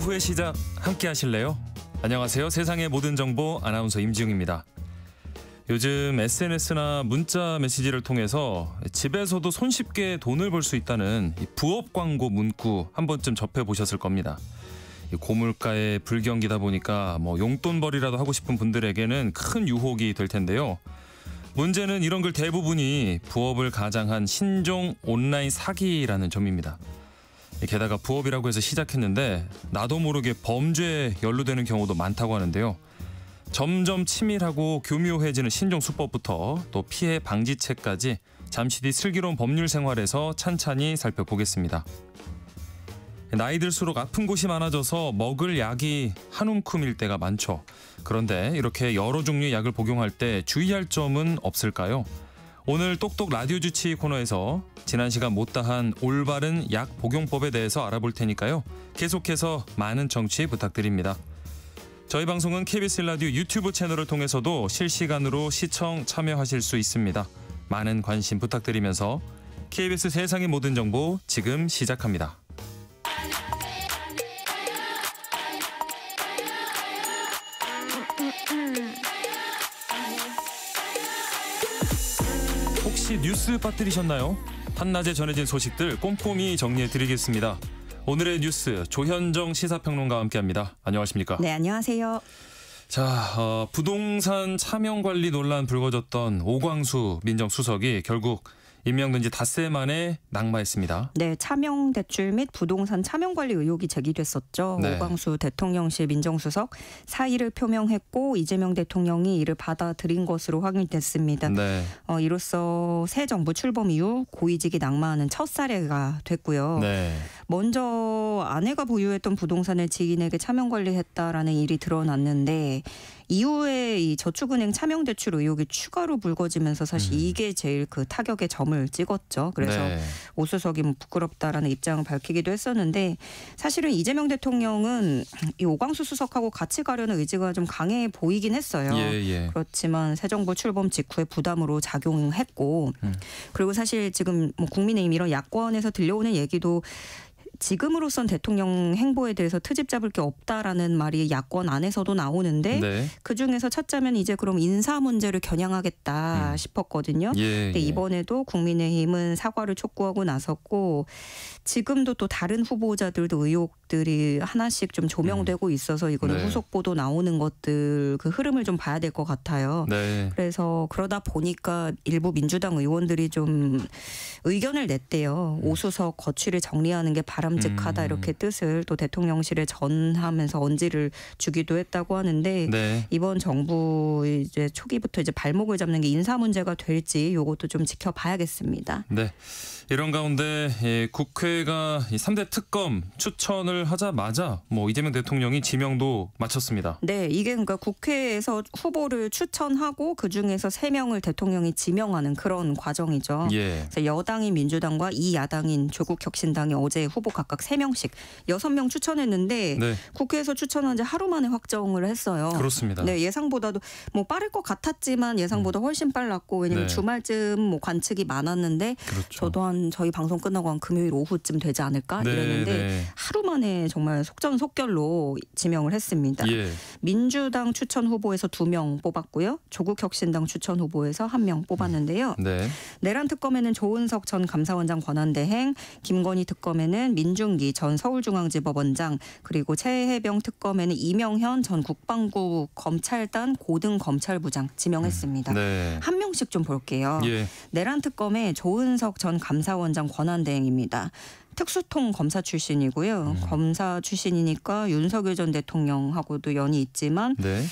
오후의 시작 함께 하실래요? 안녕하세요. 세상의 모든 정보 아나운서 임지웅입니다. 요즘 SNS나 문자 메시지를 통해서 집에서도 손쉽게 돈을 벌 수 있다는 부업 광고 문구 한 번쯤 접해보셨을 겁니다. 고물가의 불경기다 보니까 용돈벌이라도 하고 싶은 분들에게는 큰 유혹이 될 텐데요. 문제는 이런 글 대부분이 부업을 가장한 신종 온라인 사기라는 점입니다. 게다가 부업이라고 해서 시작했는데 나도 모르게 범죄에 연루되는 경우도 많다고 하는데요. 점점 치밀하고 교묘해지는 신종 수법부터 또 피해 방지책까지 잠시 뒤 슬기로운 법률 생활에서 찬찬히 살펴보겠습니다. 나이 들수록 아픈 곳이 많아져서 먹을 약이 한 움큼일 때가 많죠. 그런데 이렇게 여러 종류의 약을 복용할 때 주의할 점은 없을까요? 오늘 똑똑 라디오 주치 코너에서 지난 시간 못다한 올바른 약 복용법에 대해서 알아볼 테니까요. 계속해서 많은 청취 부탁드립니다. 저희 방송은 KBS 라디오 유튜브 채널을 통해서도 실시간으로 시청 참여하실 수 있습니다. 많은 관심 부탁드리면서 KBS 세상의 모든 정보 지금 시작합니다. 혹시 뉴스 빠뜨리셨나요? 한낮에 전해진 소식들 꼼꼼히 정리해드리겠습니다. 오늘의 뉴스 조현정 시사평론가와 함께합니다. 안녕하십니까? 네, 안녕하세요. 자, 부동산 차명관리 논란 불거졌던 오광수 민정수석이 결국 임명된 지 닷새 만에 낙마했습니다. 네, 차명 대출 및 부동산 차명 관리 의혹이 제기됐었죠. 네. 오광수 대통령실 민정수석 사의를 표명했고 이재명 대통령이 이를 받아들인 것으로 확인됐습니다. 네. 이로써 새 정부 출범 이후 고위직이 낙마하는 첫 사례가 됐고요. 네. 먼저 아내가 보유했던 부동산을 지인에게 차명 관리했다라는 일이 드러났는데 이후에 이 저축은행 차명 대출 의혹이 추가로 불거지면서 사실 이게 제일 그 타격의 점을 찍었죠. 그래서 네. 오 수석이 부끄럽다라는 입장을 밝히기도 했었는데 사실은 이재명 대통령은 이 오광수 수석하고 같이 가려는 의지가 좀 강해 보이긴 했어요. 예. 그렇지만 새 정부 출범 직후에 부담으로 작용했고 그리고 사실 지금 국민의힘 이런 야권에서 들려오는 얘기도 지금으로선 대통령 행보에 대해서 트집 잡을 게 없다라는 말이 야권 안에서도 나오는데 네. 그중에서 찾자면 이제 그럼 인사 문제를 겨냥하겠다 싶었거든요. 근데 이번에도 국민의힘은 사과를 촉구하고 나섰고 지금도 또 다른 후보자들도 의혹들이 하나씩 좀 조명되고 있어서 이거는 네. 후속 보도 나오는 것들 그 흐름을 좀 봐야 될 것 같아요. 네. 그래서 그러다 보니까 일부 민주당 의원들이 좀 의견을 냈대요. 오 수석 거취를 정리하는 게 바람직하다 이렇게 뜻을 또 대통령실에 전하면서 언지를 주기도 했다고 하는데 네. 이번 정부 이제 초기부터 이제 발목을 잡는 게 인사 문제가 될지 이것도 좀 지켜봐야겠습니다. 네. 이런 가운데 국회가 3대 특검 추천을 하자마자 이재명 대통령이 지명도 마쳤습니다. 네, 이게 그러니까 국회에서 후보를 추천하고 그중에서 3명을 대통령이 지명하는 그런 과정이죠. 예. 그래서 여당인 민주당과 이 야당인 조국혁신당이 어제 후보 각각 3명씩 6명 추천했는데 네. 국회에서 추천한 지 하루 만에 확정을 했어요. 그렇습니다. 네, 예상보다도 빠를 것 같았지만 예상보다 훨씬 빨랐고 왜냐하면 네. 주말쯤 관측이 많았는데 그렇죠. 저도 저희 방송 끝나고 한 금요일 오후쯤 되지 않을까 네, 이랬는데 네. 하루 만에 정말 속전속결로 지명을 했습니다. 예. 민주당 추천 후보에서 2명 뽑았고요. 조국혁신당 추천 후보에서 1명 뽑았는데요. 네. 내란 특검에는 조은석 전 감사원장 권한대행, 김건희 특검에는 민중기 전 서울중앙지법원장, 그리고 최혜병 특검에는 이명현 전 국방부 검찰단 고등검찰부장 지명했습니다. 네. 한 명씩 좀 볼게요. 예. 내란 특검에 조은석 전 감사원장 권한대행입니다. 특수통 검사 출신이고요. 검사 출신이니까 윤석열 전 대통령하고도 연이 있지만 네.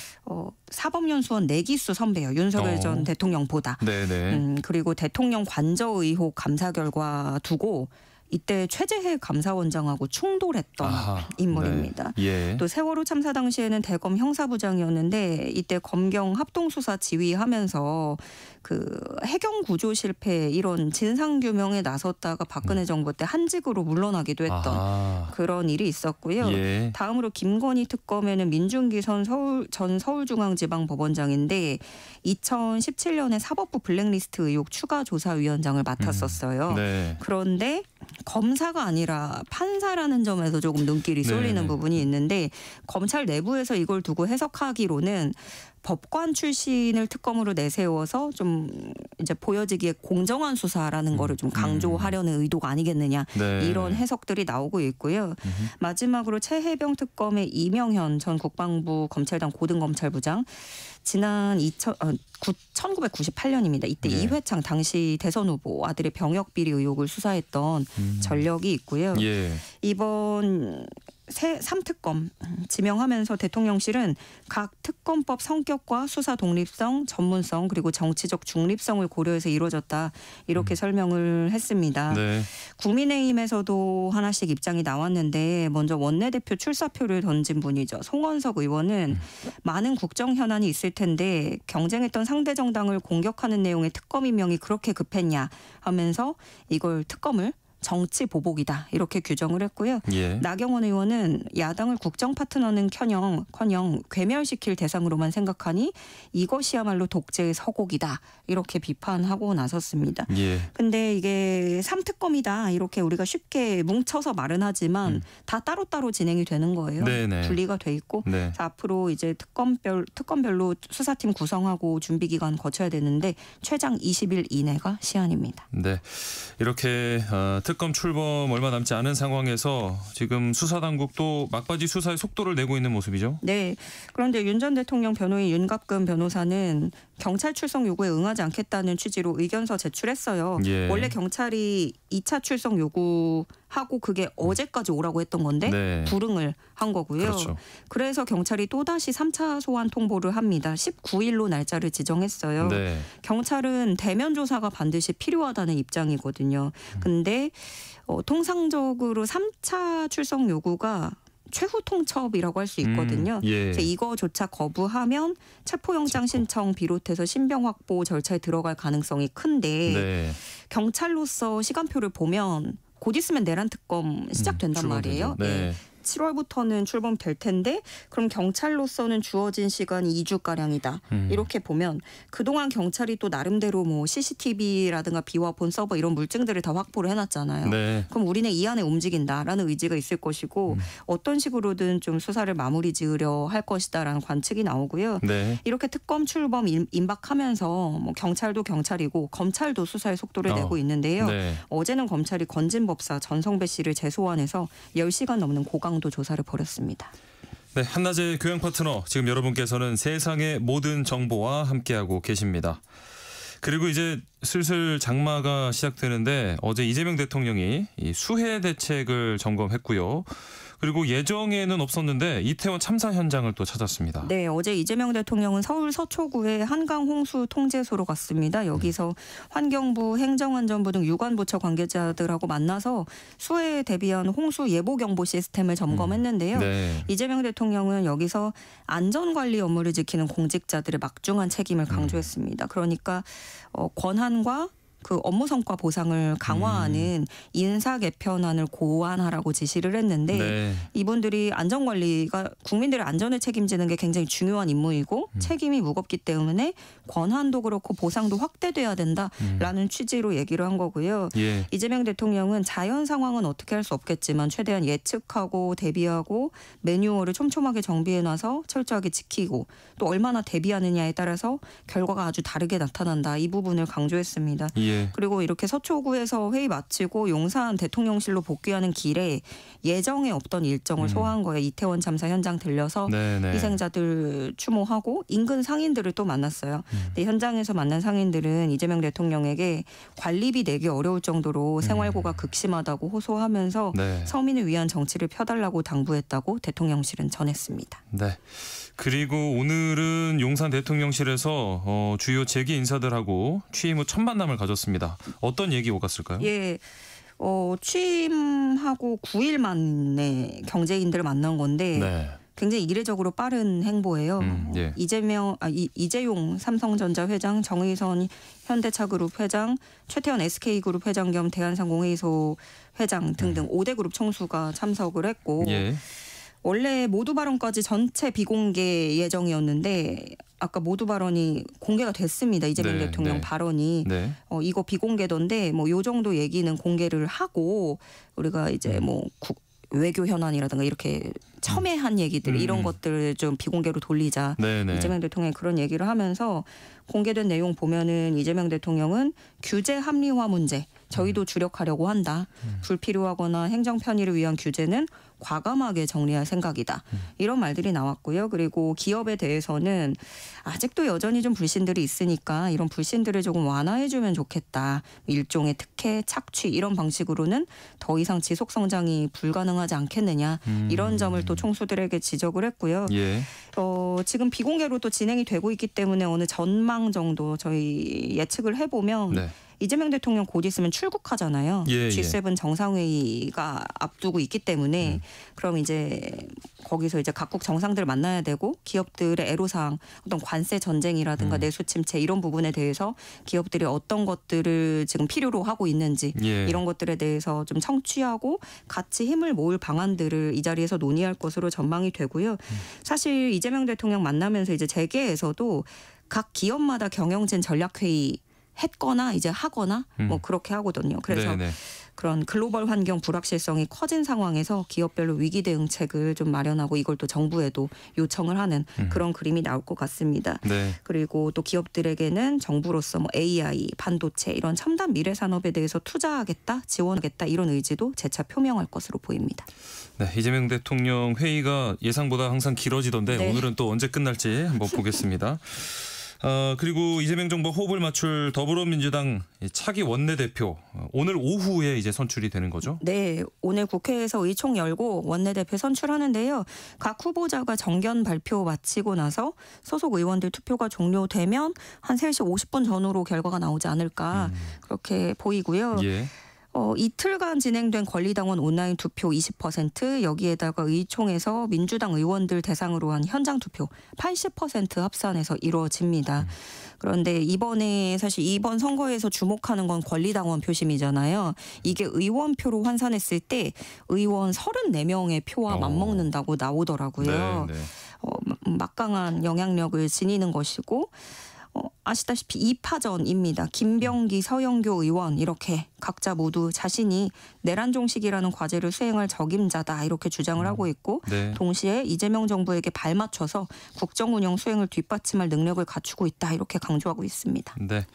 사법연수원 내기수 선배예요. 윤석열 전 대통령보다. 네네. 그리고 대통령 관저 의혹 감사 결과 두고 이때 최재해 감사원장하고 충돌했던 인물입니다. 네. 예. 또 세월호 참사 당시에는 대검 형사부장이었는데 이때 검경 합동수사 지휘하면서 그 해경 구조 실패 이런 진상규명에 나섰다가 박근혜 정부 때 한직으로 물러나기도 했던 그런 일이 있었고요. 예. 다음으로 김건희 특검에는 민중기 전 서울중앙지방법원장인데 2017년에 사법부 블랙리스트 의혹 추가조사위원장을 맡았었어요. 네. 그런데 검사가 아니라 판사라는 점에서 조금 눈길이 쏠리는 네. 부분이 있는데 검찰 내부에서 이걸 두고 해석하기로는 법관 출신을 특검으로 내세워서 좀 이제 보여지기에 공정한 수사라는 거를 좀 강조하려는 의도가 아니겠느냐 네. 이런 해석들이 나오고 있고요. 마지막으로 최혜병 특검의 이명현 전 국방부 검찰당 고등검찰부장 지난 1998년입니다. 이때 예. 이회창 당시 대선 후보 아들의 병역 비리 의혹을 수사했던 전력이 있고요. 예. 이번 3특검 지명하면서 대통령실은 각 특검법 성격과 수사 독립성, 전문성 그리고 정치적 중립성을 고려해서 이루어졌다 이렇게 설명을 했습니다. 네. 국민의힘에서도 하나씩 입장이 나왔는데 먼저 원내대표 출사표를 던진 분이죠. 송원석 의원은 많은 국정 현안이 있을 텐데 경쟁했던 상대 정당을 공격하는 내용의 특검 임명이 그렇게 급했냐 하면서 이걸 특검을 정치 보복이다 이렇게 규정을 했고요. 예. 나경원 의원은 야당을 국정 파트너는커녕 괴멸시킬 대상으로만 생각하니 이것이야말로 독재의 서곡이다 이렇게 비판하고 나섰습니다. 예. 근데 이게 3특검이다 이렇게 우리가 쉽게 뭉쳐서 말은 하지만 다 따로따로 진행이 되는 거예요. 네네. 분리가 돼 있고 네. 앞으로 이제 특검별로 수사팀 구성하고 준비 기간 거쳐야 되는데 최장 20일 이내가 시한입니다. 네. 이렇게 특검 출범 얼마 남지 않은 상황에서 지금 수사당국도 막바지 수사에 속도를 내고 있는 모습이죠. 네. 그런데 윤 전 대통령 변호인 윤갑근 변호사는 경찰 출석 요구에 응하지 않겠다는 취지로 의견서 제출했어요. 예. 원래 경찰이 2차 출석 요구하고 그게 어제까지 오라고 했던 건데 네. 불응을 한 거고요. 그렇죠. 그래서 경찰이 또다시 3차 소환 통보를 합니다. 19일로 날짜를 지정했어요. 네. 경찰은 대면 조사가 반드시 필요하다는 입장이거든요. 근데 통상적으로 3차 출석 요구가 최후 통첩이라고 할 수 있거든요. 예. 그래서 이거조차 거부하면 체포영장 신청 비롯해서 신병 확보 절차에 들어갈 가능성이 큰데 네. 경찰로서 시간표를 보면 곧 있으면 내란 특검 시작된단 출범되죠. 말이에요. 네. 예. 7월부터는 출범될 텐데 그럼 경찰로서는 주어진 시간이 2주가량이다. 이렇게 보면 그동안 경찰이 또 나름대로 뭐 CCTV라든가 비화폰 서버 이런 물증들을 다 확보를 해놨잖아요. 네. 그럼 우리는 이 안에 움직인다라는 의지가 있을 것이고 어떤 식으로든 좀 수사를 마무리 지으려 할 것이다라는 관측이 나오고요. 네. 이렇게 특검 출범 임박하면서 뭐 경찰도 경찰이고 검찰도 수사의 속도를 내고 있는데요. 네. 어제는 검찰이 건진법사 전성배 씨를 재소환해서 10시간 넘는 고강도 조사를 벌였습니다. 네, 한낮의 교양 파트너 지금 여러분께서는 세상의 모든 정보와 함께하고 계십니다. 그리고 이제 슬슬 장마가 시작되는데 어제 이재명 대통령이 이 수해 대책을 점검했고요. 그리고 예정에는 없었는데 이태원 참사 현장을 또 찾았습니다. 네, 어제 이재명 대통령은 서울 서초구의 한강 홍수 통제소로 갔습니다. 여기서 환경부, 행정안전부 등 유관부처 관계자들하고 만나서 수해에 대비한 홍수 예보 경보 시스템을 점검했는데요. 네. 이재명 대통령은 여기서 안전관리 업무를 지키는 공직자들의 막중한 책임을 강조했습니다. 그러니까 권한과 그 업무 성과 보상을 강화하는 인사 개편안을 고안하라고 지시를 했는데 네. 이분들이 안전관리가 국민들의 안전을 책임지는 게 굉장히 중요한 임무이고 책임이 무겁기 때문에 권한도 그렇고 보상도 확대돼야 된다라는 취지로 얘기를 한 거고요. 예. 이재명 대통령은 자연 상황은 어떻게 할 수 없겠지만 최대한 예측하고 대비하고 매뉴얼을 촘촘하게 정비해놔서 철저하게 지키고 또 얼마나 대비하느냐에 따라서 결과가 아주 다르게 나타난다. 이 부분을 강조했습니다. 예. 그리고 이렇게 서초구에서 회의 마치고 용산 대통령실로 복귀하는 길에 예정에 없던 일정을 소화한 거예요. 이태원 참사 현장 들려서 네네. 희생자들 추모하고 인근 상인들을 또 만났어요. 근데 현장에서 만난 상인들은 이재명 대통령에게 관리비 내기 어려울 정도로 생활고가 극심하다고 호소하면서 네. 서민을 위한 정치를 펴달라고 당부했다고 대통령실은 전했습니다. 네. 그리고 오늘은 용산 대통령실에서 주요 재계 인사들하고 취임 후 첫 만남을 가졌습니다. 어떤 얘기 오갔을까요? 예. 취임하고 9일 만에 경제인들을 만난 건데 네. 굉장히 이례적으로 빠른 행보예요. 예. 이재용 삼성전자 회장, 정의선 현대차그룹 회장, 최태원 SK그룹 회장 겸 대한상공회의소 회장 등등 5대 그룹 총수가 참석을 했고 예. 원래 모두 발언까지 전체 비공개 예정이었는데 아까 모두 발언이 공개가 됐습니다. 이재명 네, 대통령 네. 발언이 네. 이거 비공개던데 뭐 요 정도 얘기는 공개를 하고 우리가 이제 뭐 외교 현안이라든가 이렇게 첨예한 얘기들 이런 것들을 좀 비공개로 돌리자. 네네. 이재명 대통령이 그런 얘기를 하면서 공개된 내용 보면은 이재명 대통령은 규제 합리화 문제 저희도 주력하려고 한다. 불필요하거나 행정 편의를 위한 규제는 과감하게 정리할 생각이다. 이런 말들이 나왔고요. 그리고 기업에 대해서는 아직도 여전히 좀 불신들이 있으니까 이런 불신들을 조금 완화해주면 좋겠다. 일종의 특혜, 착취 이런 방식으로는 더 이상 지속 성장이 불가능하지 않겠느냐. 이런 점을 또 총수들에게 지적을 했고요. 예. 지금 비공개로 또 진행이 되고 있기 때문에 어느 전망 정도 저희 예측을 해보면 네. 이재명 대통령 곧 있으면 출국하잖아요. 예, G7 정상회의가 앞두고 있기 때문에 그럼 이제 거기서 이제 각국 정상들을 만나야 되고 기업들의 애로사항 어떤 관세 전쟁이라든가 내수 침체 이런 부분에 대해서 기업들이 어떤 것들을 지금 필요로 하고 있는지 예. 이런 것들에 대해서 좀 청취하고 같이 힘을 모을 방안들을 이 자리에서 논의할 것으로 전망이 되고요. 사실 이재명 대통령 만나면서 이제 재계에서도 각 기업마다 경영진 전략회의 했거나 이제 하거나 뭐 그렇게 하거든요. 그래서 네네. 그런 글로벌 환경 불확실성이 커진 상황에서 기업별로 위기 대응책을 좀 마련하고 이걸 또 정부에도 요청을 하는 그런 그림이 나올 것 같습니다. 네. 그리고 또 기업들에게는 정부로서 뭐 AI, 반도체 이런 첨단 미래 산업에 대해서 투자하겠다, 지원하겠다 이런 의지도 재차 표명할 것으로 보입니다. 네, 이재명 대통령 회의가 예상보다 항상 길어지던데 네. 오늘은 또 언제 끝날지 한번 보겠습니다. 그리고 이재명 정부 호흡을 맞출 더불어민주당 차기 원내대표 오늘 오후에 이제 선출이 되는 거죠? 네, 오늘 국회에서 의총 열고 원내대표 선출하는데요. 각 후보자가 정견 발표 마치고 나서 소속 의원들 투표가 종료되면 한 3시 50분 전후로 결과가 나오지 않을까 그렇게 보이고요. 예. 이틀간 진행된 권리당원 온라인 투표 20% 여기에다가 의총에서 민주당 의원들 대상으로 한 현장 투표 80% 합산해서 이루어집니다. 그런데 이번에 사실 이번 선거에서 주목하는 건 권리당원 표심이잖아요. 이게 의원표로 환산했을 때 의원 34명의 표와 맞먹는다고 나오더라고요. 네, 네. 막강한 영향력을 지니는 것이고 아시다시피 2파전입니다. 김병기, 서영교 의원 이렇게 각자 모두 자신이 내란 종식이라는 과제를 수행할 적임자다 이렇게 주장을 하고 있고 네. 동시에 이재명 정부에게 발맞춰서 국정 운영 수행을 뒷받침할 능력을 갖추고 있다 이렇게 강조하고 있습니다. 네.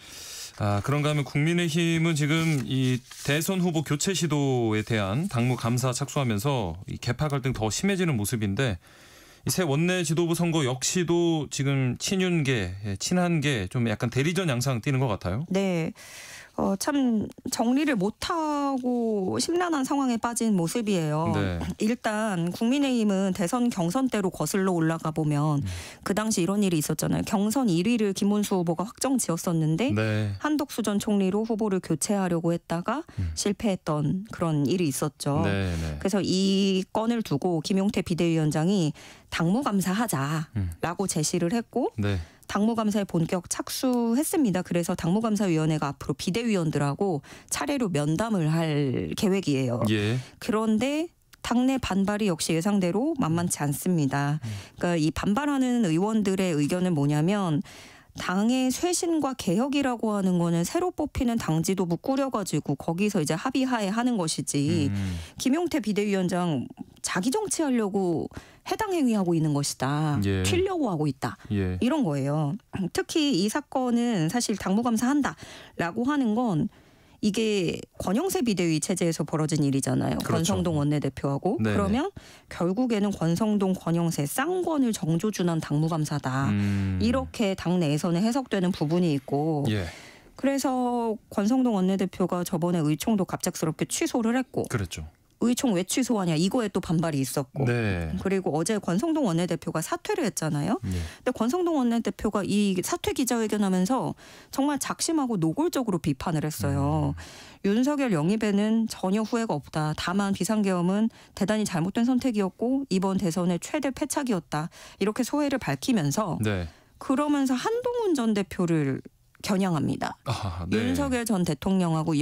그런가 하면 국민의힘은 지금 이 대선 후보 교체 시도에 대한 당무 감사 착수하면서 이 개파 갈등 더 심해지는 모습인데 이 새 원내 지도부 선거 역시도 지금 친윤계, 친한계 좀 약간 대리전 양상 띠는 것 같아요. 네. 참 정리를 못하고 심란한 상황에 빠진 모습이에요. 네. 일단 국민의힘은 대선 경선 때로 거슬러 올라가 보면 그 당시 이런 일이 있었잖아요. 경선 1위를 김문수 후보가 확정 지었었는데 네. 한덕수 전 총리로 후보를 교체하려고 했다가 실패했던 그런 일이 있었죠. 네, 네. 그래서 이 건을 두고 김용태 비대위원장이 당무감사하자라고 제시를 했고 네. 당무감사에 본격 착수했습니다. 그래서 당무감사위원회가 앞으로 비대위원들하고 차례로 면담을 할 계획이에요. 예. 그런데 당내 반발이 역시 예상대로 만만치 않습니다. 그러니까 이 반발하는 의원들의 의견은 뭐냐면 당의 쇄신과 개혁이라고 하는 거는 새로 뽑히는 당 지도부 꾸려가지고 거기서 이제 합의하에 하는 것이지 김용태 비대위원장 자기 정치하려고 해당 행위하고 있는 것이다. 예. 튀려고 하고 있다. 예. 이런 거예요. 특히 이 사건은 사실 당무감사한다라고 하는 건 이게 권영세 비대위 체제에서 벌어진 일이잖아요. 그렇죠. 권성동 원내대표하고. 네네. 그러면 결국에는 권성동, 권영세 쌍권을 정조준한 당무감사다. 이렇게 당내에서는 해석되는 부분이 있고 예. 그래서 권성동 원내대표가 저번에 의총도 갑작스럽게 취소를 했고 그랬죠. 의총 왜 취소하냐 이거에 또 반발이 있었고 네. 그리고 어제 권성동 원내대표가 사퇴를 했잖아요. 예. 근데 권성동 원내대표가 이 사퇴 기자회견하면서 정말 작심하고 노골적으로 비판을 했어요. 윤석열 영입에는 전혀 후회가 없다. 다만 비상계엄은 대단히 잘못된 선택이었고 이번 대선의 최대 패착이었다. 이렇게 소회를 밝히면서 네. 그러면서 한동훈 전 대표를 겨냥합니다. 네. 윤석열 전 대통령하고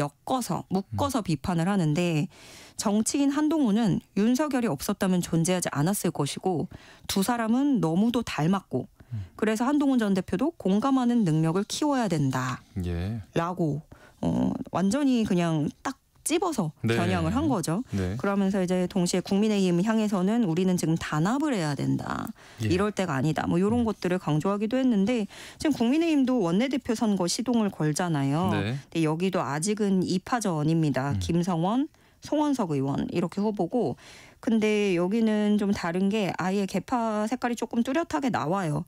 묶어서 비판을 하는데 정치인 한동훈은 윤석열이 없었다면 존재하지 않았을 것이고 두 사람은 너무도 닮았고 그래서 한동훈 전 대표도 공감하는 능력을 키워야 된다라고 완전히 그냥 딱 찝어서 겨냥을 한 거죠. 그러면서 이제 동시에 국민의힘 향해서는 우리는 지금 단합을 해야 된다. 이럴 때가 아니다. 뭐 이런 것들을 강조하기도 했는데 지금 국민의힘도 원내대표 선거 시동을 걸잖아요. 근데 여기도 아직은 2파전입니다. 김성원, 송원석 의원 이렇게 후보고 근데 여기는 좀 다른 게 아예 계파 색깔이 조금 뚜렷하게 나와요.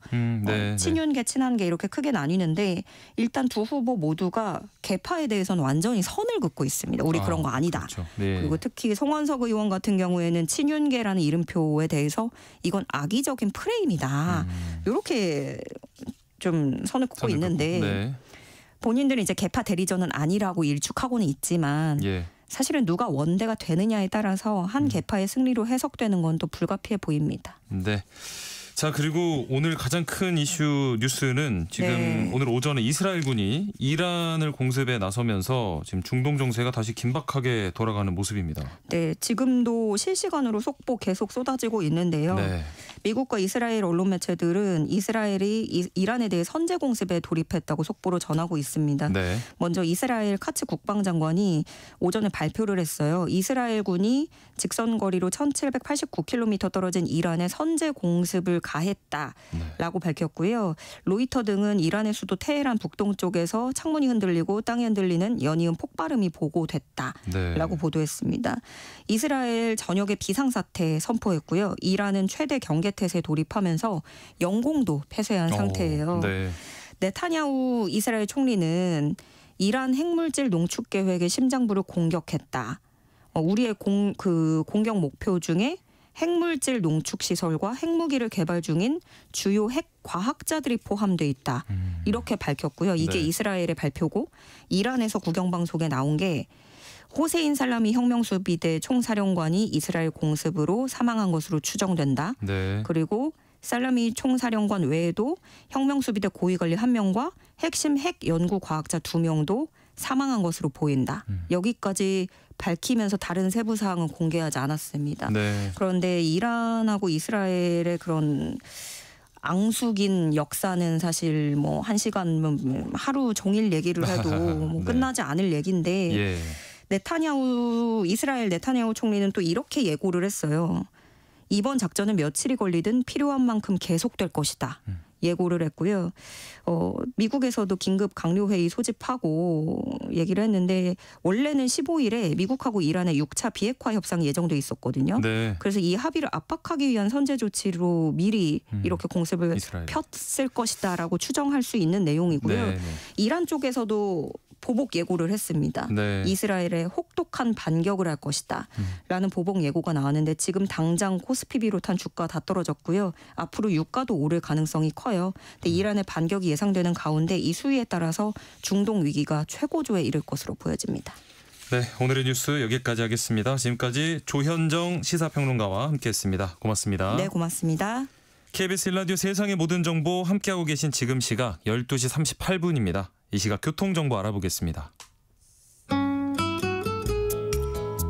친윤계, 친한계 이렇게 크게 나뉘는데 일단 두 후보 모두가 계파에 대해서는 완전히 선을 긋고 있습니다. 우리 그런 거 아니다. 그렇죠. 그리고 특히 송원석 의원 같은 경우에는 친윤계라는 이름표에 대해서 이건 악의적인 프레임이다. 이렇게 좀 선을 긋고 있는데 본인들은 이제 계파 대리전은 아니라고 일축하고는 있지만 사실은 누가 원대가 되느냐에 따라서 한 계파의 승리로 해석되는 건 또 불가피해 보입니다. 네. 자, 그리고 오늘 가장 큰 이슈 뉴스는 지금 오늘 오전에 이스라엘군이 이란을 공습에 나서면서 지금 중동 정세가 다시 긴박하게 돌아가는 모습입니다. 네, 지금도 실시간으로 속보 계속 쏟아지고 있는데요. 미국과 이스라엘 언론 매체들은 이스라엘이 이란에 대해 선제 공습에 돌입했다고 속보로 전하고 있습니다. 먼저 이스라엘 카츠 국방장관이 오전에 발표를 했어요. 이스라엘군이 직선거리로 1789km 떨어진 이란에 선제 공습을 가했다라고 밝혔고요. 로이터 등은 이란의 수도 테헤란 북동쪽에서 창문이 흔들리고 땅이 흔들리는 연이은 폭발음이 보고됐다라고 보도했습니다. 이스라엘 전역에 비상사태 선포했고요. 이란은 최대 경계태세에 돌입하면서 영공도 폐쇄한 상태예요. 네타냐후 이스라엘 총리는 이란 핵물질 농축 계획의 심장부를 공격했다. 우리의 공격 목표 중에 핵물질 농축 시설과 핵무기를 개발 중인 주요 핵 과학자들이 포함돼 있다. 이렇게 밝혔고요. 이게 이스라엘의 발표고 이란에서 국영방송에 나온 게 호세인 살라미 혁명수비대 총사령관이 이스라엘 공습으로 사망한 것으로 추정된다. 그리고 살라미 총사령관 외에도 혁명수비대 고위관리 1명과 핵심 핵 연구 과학자 2명도 사망한 것으로 보인다. 여기까지 밝히면서 다른 세부 사항은 공개하지 않았습니다. 그런데 이란하고 이스라엘의 그런 앙숙인 역사는 사실 뭐 1시간 하루 종일 얘기를 해도 뭐 끝나지 않을 얘기인데 이스라엘 네타냐후 총리는 또 이렇게 예고를 했어요. 이번 작전은 며칠이 걸리든 필요한 만큼 계속될 것이다. 예고를 했고요. 미국에서도 긴급 강요회의 소집하고 얘기를 했는데 원래는 15일에 미국하고 이란의 6차 비핵화 협상이 예정돼 있었거든요. 그래서 이 합의를 압박하기 위한 선제 조치로 미리 이렇게 공습을 폈을 것이다라고 추정할 수 있는 내용이고요. 이란 쪽에서도 보복 예고를 했습니다. 이스라엘의 혹독한 반격을 할 것이다. 라는 보복 예고가 나왔는데 지금 당장 코스피 비롯한 주가 다 떨어졌고요. 앞으로 유가도 오를 가능성이 커요. 근데 이란의 반격이 예상되는 가운데 이 수위에 따라서 중동 위기가 최고조에 이를 것으로 보여집니다. 네, 오늘의 뉴스 여기까지 하겠습니다. 지금까지 조현정 시사평론가와 함께했습니다. 고맙습니다. 네, 고맙습니다. KBS 1라디오 세상의 모든 정보 함께하고 계신 지금 시각 12시 38분입니다. 이 시각 교통정보 알아보겠습니다.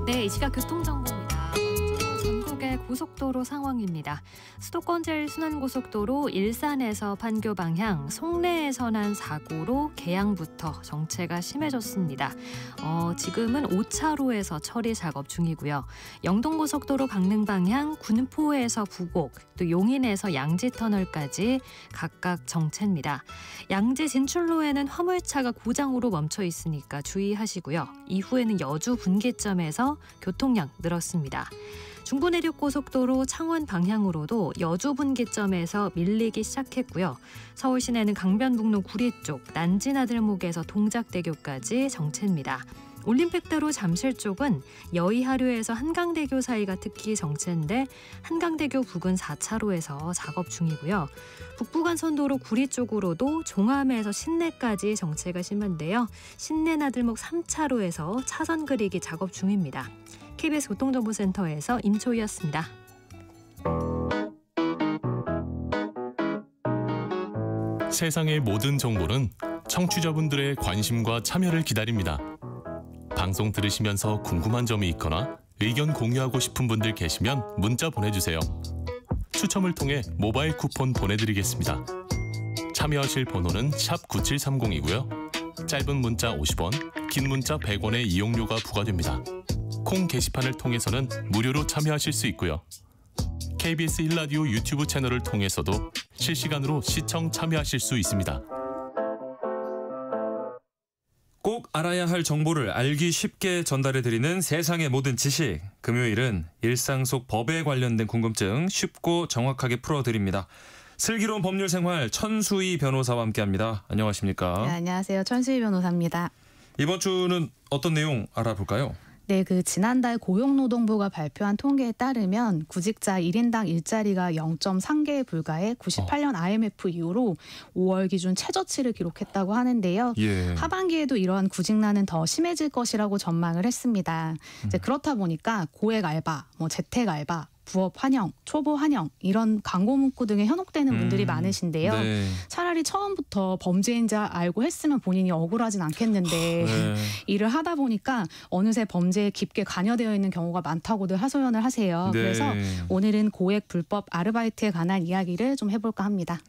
네, 이 시각 교통정보입니다. 먼저 전국의 고속도로 상황입니다. 수도권 제1순환고속도로 일산에서 판교 방향, 송내에서 난 사고로 계양부터 정체가 심해졌습니다. 지금은 5차로에서 처리 작업 중이고요. 영동고속도로 강릉 방향, 군포에서 부곡, 또 용인에서 양지터널까지 각각 정체입니다. 양지 진출로에는 화물차가 고장으로 멈춰 있으니까 주의하시고요. 이후에는 여주 분기점에서 교통량 늘었습니다. 중부내륙고속도로 창원 방향으로도 여주 분기점에서 밀리기 시작했고요. 서울 시내는 강변북로 구리 쪽, 난지나들목에서 동작대교까지 정체입니다. 올림픽대로 잠실 쪽은 여의하류에서 한강대교 사이가 특히 정체인데 한강대교 부근 4차로에서 작업 중이고요. 북부간선도로 구리 쪽으로도 종암에서 신내까지 정체가 심한데요. 신내나들목 3차로에서 차선 그리기 작업 중입니다. KBS 교통정보센터에서 임초희였습니다. 세상의 모든 정보는 청취자분들의 관심과 참여를 기다립니다. 방송 들으시면서 궁금한 점이 있거나 의견 공유하고 싶은 분들 계시면 문자 보내주세요. 추첨을 통해 모바일 쿠폰 보내드리겠습니다. 참여하실 번호는 샵 9730이고요. 짧은 문자 50원, 긴 문자 100원의 이용료가 부과됩니다. 콩 게시판을 통해서는 무료로 참여하실 수 있고요. KBS 1라디오 유튜브 채널을 통해서도 실시간으로 시청 참여하실 수 있습니다. 꼭 알아야 할 정보를 알기 쉽게 전달해드리는 세상의 모든 지식. 금요일은 일상 속 법에 관련된 궁금증 쉽고 정확하게 풀어드립니다. 슬기로운 법률 생활 천수희 변호사와 함께합니다. 안녕하십니까? 네, 안녕하세요. 천수희 변호사입니다. 이번 주는 어떤 내용 알아볼까요? 네, 지난달 고용노동부가 발표한 통계에 따르면 구직자 1인당 일자리가 0.3개에 불과해 98년 IMF 이후로 5월 기준 최저치를 기록했다고 하는데요. 예. 하반기에도 이러한 구직난은 더 심해질 것이라고 전망을 했습니다. 이제 그렇다 보니까 고액 알바, 재택 알바, 부업 환영, 초보 환영 이런 광고 문구 등에 현혹되는 분들이 많으신데요. 네. 차라리 처음부터 범죄인지 알고 했으면 본인이 억울하진 않겠는데 네. 일을 하다 보니까 어느새 범죄에 깊게 관여되어 있는 경우가 많다고들 하소연을 하세요. 네. 그래서 오늘은 고액 불법 아르바이트에 관한 이야기를 좀 해볼까 합니다.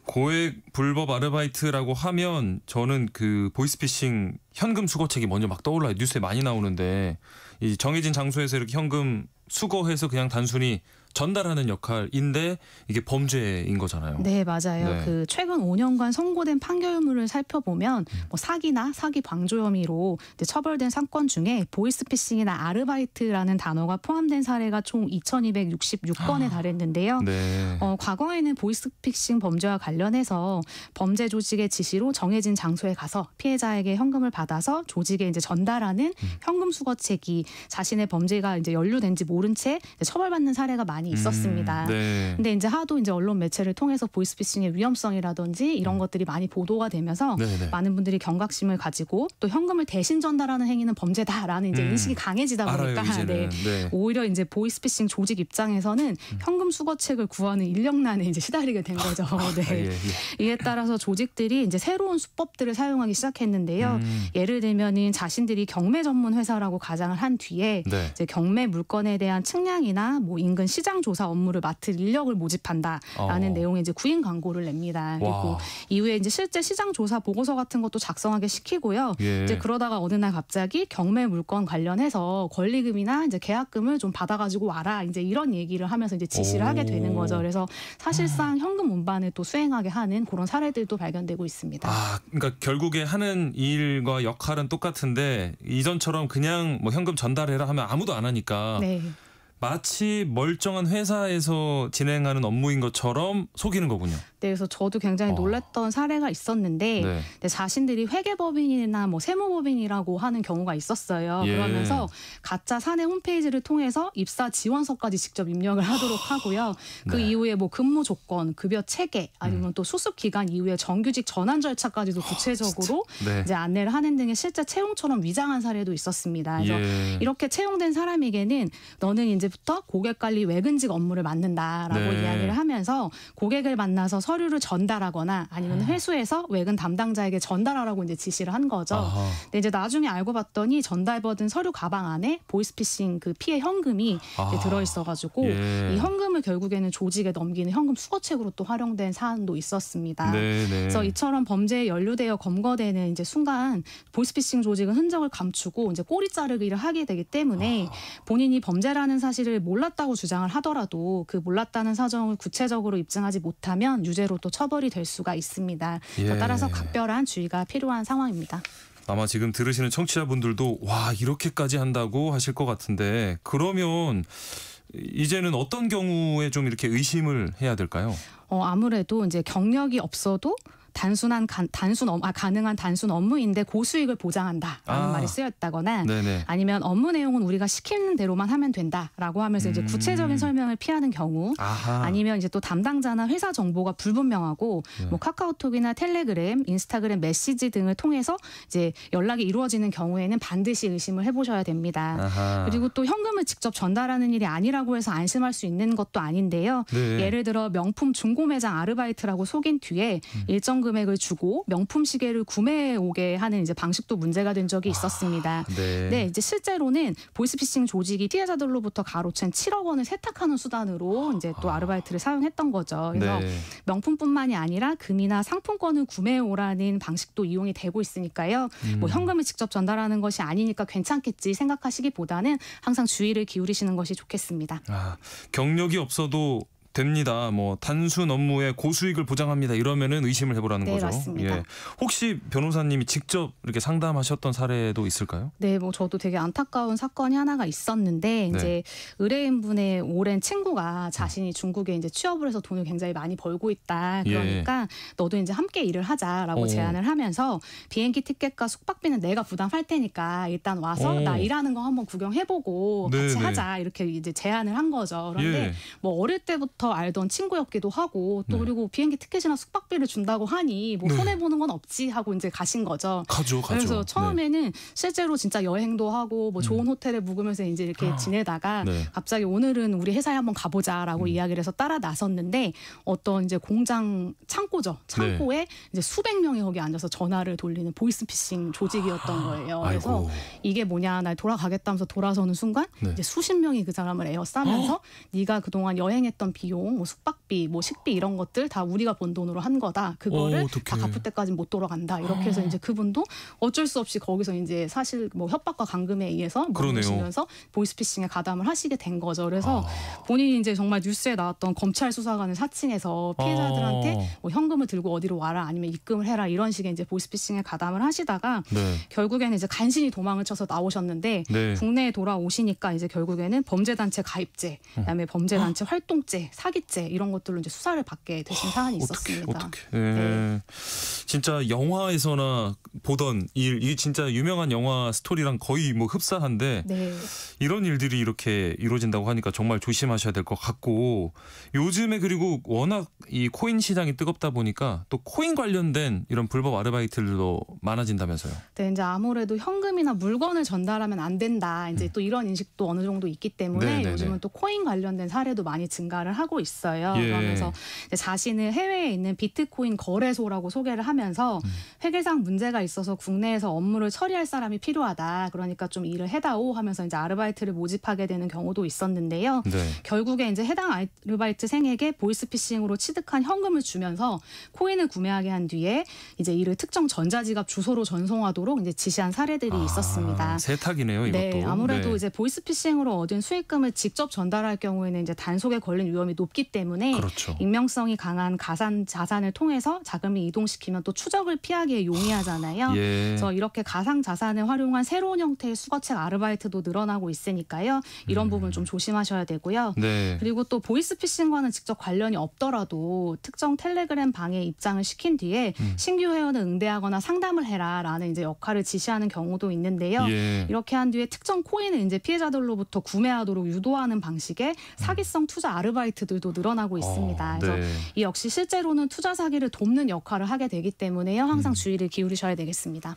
고액 불법 아르바이트라고 하면 저는 보이스피싱 현금 수거책이 먼저 막 떠올라요. 뉴스에 많이 나오는데 이 정해진 장소에서 이렇게 현금 수거해서 그냥 단순히 전달하는 역할인데 이게 범죄인 거잖아요. 네, 맞아요. 네. 최근 5년간 선고된 판결문을 살펴보면 사기나 사기 방조 혐의로 처벌된 사건 중에 보이스피싱이나 아르바이트라는 단어가 포함된 사례가 총 2,266건에 달했는데요. 네. 과거에는 보이스피싱 범죄와 관련해서 범죄 조직의 지시로 정해진 장소에 가서 피해자에게 현금을 받아서 조직에 전달하는 현금 수거책이 자신의 범죄가 연루된지 모른 채 처벌받는 사례가 많이 있었습니다. 네. 근데 하도 언론 매체를 통해서 보이스피싱의 위험성이라든지 이런 것들이 많이 보도가 되면서 네네. 많은 분들이 경각심을 가지고 또 현금을 대신 전달하는 행위는 범죄다라는 인식이 강해지다 보니까 알아요, 이제는. 네. 오히려 보이스피싱 조직 입장에서는 현금 수거책을 구하는 인력난에 시달리게 된 거죠. 네. 예. 이에 따라서 조직들이 새로운 수법들을 사용하기 시작했는데요. 예를 들면은 자신들이 경매 전문 회사라고 가장을 한 뒤에 네. 경매 물건에 대한 측량이나 인근 시장 조사 업무를 맡을 인력을 모집한다라는 내용의 구인 광고를 냅니다. 그리고 와. 이후에 실제 시장 조사 보고서 같은 것도 작성하게 시키고요. 예. 그러다가 어느 날 갑자기 경매 물건 관련해서 권리금이나 계약금을 좀 받아가지고 와라. 이런 얘기를 하면서 지시를 하게 되는 거죠. 그래서 사실상 현금 운반을 또 수행하게 하는 그런 사례들도 발견되고 있습니다. 그러니까 결국에 하는 일과 역할은 똑같은데 이전처럼 그냥 현금 전달해라 하면 아무도 안 하니까. 네. 마치 멀쩡한 회사에서 진행하는 업무인 것처럼 속이는 거군요. 네, 그래서 저도 굉장히 놀랐던 사례가 있었는데 네. 자신들이 회계법인이나 세무법인이라고 하는 경우가 있었어요. 예. 그러면서 가짜 사내 홈페이지를 통해서 입사 지원서까지 직접 입력을 하도록 하고요. 그 네. 이후에 근무 조건, 급여 체계, 아니면 또 수습 기간 이후에 정규직 전환 절차까지도 구체적으로 네. 안내를 하는 등의 실제 채용처럼 위장한 사례도 있었습니다. 그래서 예. 이렇게 채용된 사람에게는 너는 이제부터 고객 관리 외근직 업무를 맡는다라고 네. 이야기를 하면서 고객을 만나서 서류를 전달하거나 아니면 회수해서 외근 담당자에게 전달하라고 지시를 한 거죠. 아하. 근데 나중에 알고 봤더니 전달받은 서류 가방 안에 보이스피싱 피해 현금이 들어있어가지고 예. 이 현금을 결국에는 조직에 넘기는 현금 수거책으로 또 활용된 사안도 있었습니다. 네. 그래서 이처럼 범죄에 연루되어 검거되는 순간 보이스피싱 조직은 흔적을 감추고 꼬리 자르기를 하게 되기 때문에 본인이 범죄라는 사실을 몰랐다고 주장을 하더라도 그 몰랐다는 사정을 구체적으로 입증하지 못하면 유죄로 또 처벌이 될 수가 있습니다. 예. 따라서 각별한 주의가 필요한 상황입니다. 아마 지금 들으시는 청취자분들도 와 이렇게까지 한다고 하실 것 같은데 그러면 이제는 어떤 경우에 좀 이렇게 의심을 해야 될까요? 아무래도 경력이 없어도 가능한 단순 업무인데 고수익을 보장한다라는 말이 쓰였다거나 네네. 아니면 업무 내용은 우리가 시키는 대로만 하면 된다라고 하면서 구체적인 설명을 피하는 경우 아하. 아니면 또 담당자나 회사 정보가 불분명하고 카카오톡이나 텔레그램, 인스타그램 메시지 등을 통해서 연락이 이루어지는 경우에는 반드시 의심을 해보셔야 됩니다. 아하. 그리고 또 현금을 직접 전달하는 일이 아니라고 해서 안심할 수 있는 것도 아닌데요. 네. 예를 들어 명품 중고 매장 아르바이트라고 속인 뒤에 일정 일정 금액을 주고 명품 시계를 구매해 오게 하는 이제 방식도 문제가 된 적이 있었습니다. 네, 이제 실제로는 보이스피싱 조직이 피해자들로부터 가로챈 7억 원을 세탁하는 수단으로 이제 또 아르바이트를 사용했던 거죠. 그래서 명품뿐만이 아니라 금이나 상품권을 구매해 오라는 방식도 이용이 되고 있으니까요. 뭐 현금을 직접 전달하는 것이 아니니까 괜찮겠지 생각하시기보다는 항상 주의를 기울이시는 것이 좋겠습니다. 경력이 없어도 됩니다. 뭐 단순 업무에 고수익을 보장합니다. 이러면은 의심을 해보라는 네, 거죠. 맞습니다. 예. 혹시 변호사님이 직접 이렇게 상담하셨던 사례도 있을까요? 네, 뭐 저도 되게 안타까운 사건이 하나가 있었는데 이제 의뢰인분의 오랜 친구가 자신이 중국에 이제 취업을 해서 돈을 굉장히 많이 벌고 있다. 그러니까 너도 이제 함께 일을 하자라고 제안을 하면서 비행기 티켓과 숙박비는 내가 부담할 테니까 일단 와서 나 일하는 거 한번 구경해보고 같이 하자 이렇게 이제 제안을 한 거죠. 그런데 뭐 어릴 때부터 알던 친구였기도 하고 또 그리고 비행기 티켓이나 숙박비를 준다고 하니 뭐 손해 보는 건 없지 하고 이제 가신 거죠. 가죠. 그래서 처음에는 실제로 진짜 여행도 하고 뭐 좋은 호텔에 묵으면서 이제 이렇게 지내다가 갑자기 오늘은 우리 회사에 한번 가보자라고 이야기를 해서 따라 나섰는데 어떤 이제 공장 창고죠. 창고에 이제 수백 명이 거기 앉아서 전화를 돌리는 보이스피싱 조직이었던 거예요. 그래서 이게 뭐냐, 날 돌아가겠다면서 돌아서는 순간 이제 수십 명이 그 사람을 에워싸면서 네가 그동안 여행했던 비용, 뭐 숙박비, 뭐 식비 이런 것들 다 우리가 번 돈으로 한 거다. 그거를 다 갚을 때까지 못 돌아간다. 이렇게 해서 이제 그분도 어쩔 수 없이 거기서 이제 사실 뭐 협박과 감금에 의해서 머무시면서 보이스피싱에 가담을 하시게 된 거죠. 그래서 본인이 이제 정말 뉴스에 나왔던 검찰 수사관을 사칭해서 피해자들한테 뭐 현금을 들고 어디로 와라 아니면 입금을 해라 이런 식의 이제 보이스피싱에 가담을 하시다가 결국에는 이제 간신히 도망을 쳐서 나오셨는데 국내에 돌아오시니까 이제 결국에는 범죄단체 가입죄, 그다음에 범죄단체 활동죄, 사기죄 이런 것들로 이제 수사를 받게 되신 사안이 있었습니다. 어떡해. 진짜 영화에서나 보던 일, 이게 진짜 유명한 영화 스토리랑 거의 뭐 흡사한데 이런 일들이 이렇게 이루어진다고 하니까 정말 조심하셔야 될 것 같고, 요즘에 그리고 워낙 이 코인 시장이 뜨겁다 보니까 또 코인 관련된 이런 불법 아르바이트들도 많아진다면서요. 네, 이제 아무래도 현금이나 물건을 전달하면 안 된다. 이제 또 이런 인식도 어느 정도 있기 때문에 요즘은 또 코인 관련된 사례도 많이 증가를 하고 있어요. 그러면서 이제 자신을 해외에 있는 비트코인 거래소라고 소개를 하면서 회계상 문제가 있어서 국내에서 업무를 처리할 사람이 필요하다. 그러니까 좀 일을 해다오 하면서 이제 아르바이트를 모집하게 되는 경우도 있었는데요. 결국에 이제 해당 아르바이트생에게 보이스피싱으로 취득한 현금을 주면서 코인을 구매하게 한 뒤에 이제 이를 특정 전자지갑 주소로 전송하도록 이제 지시한 사례들이 있었습니다. 세탁이네요, 이것도. 네, 아무래도 이제 보이스피싱으로 얻은 수익금을 직접 전달할 경우에는 이제 단속에 걸린 위험이 높기 때문에 익명성이 강한 가상 자산을 통해서 자금을 이동시키면 또 추적을 피하기에 용이하잖아요. 그래서 이렇게 가상 자산을 활용한 새로운 형태의 수거책 아르바이트도 늘어나고 있으니까요. 이런 부분 좀 조심하셔야 되고요. 그리고 또 보이스피싱과는 직접 관련이 없더라도 특정 텔레그램 방에 입장을 시킨 뒤에 신규 회원을 응대하거나 상담을 해라라는 이제 역할을 지시하는 경우도 있는데요. 이렇게 한 뒤에 특정 코인을 이제 피해자들로부터 구매하도록 유도하는 방식의 사기성 투자 아르바이트들도 늘어나고 있습니다. 그래서 이 역시 실제로는 투자 사기를 돕는 역할을 하게 되기 때문에요. 항상 주의를 기울이셔야 되겠습니다.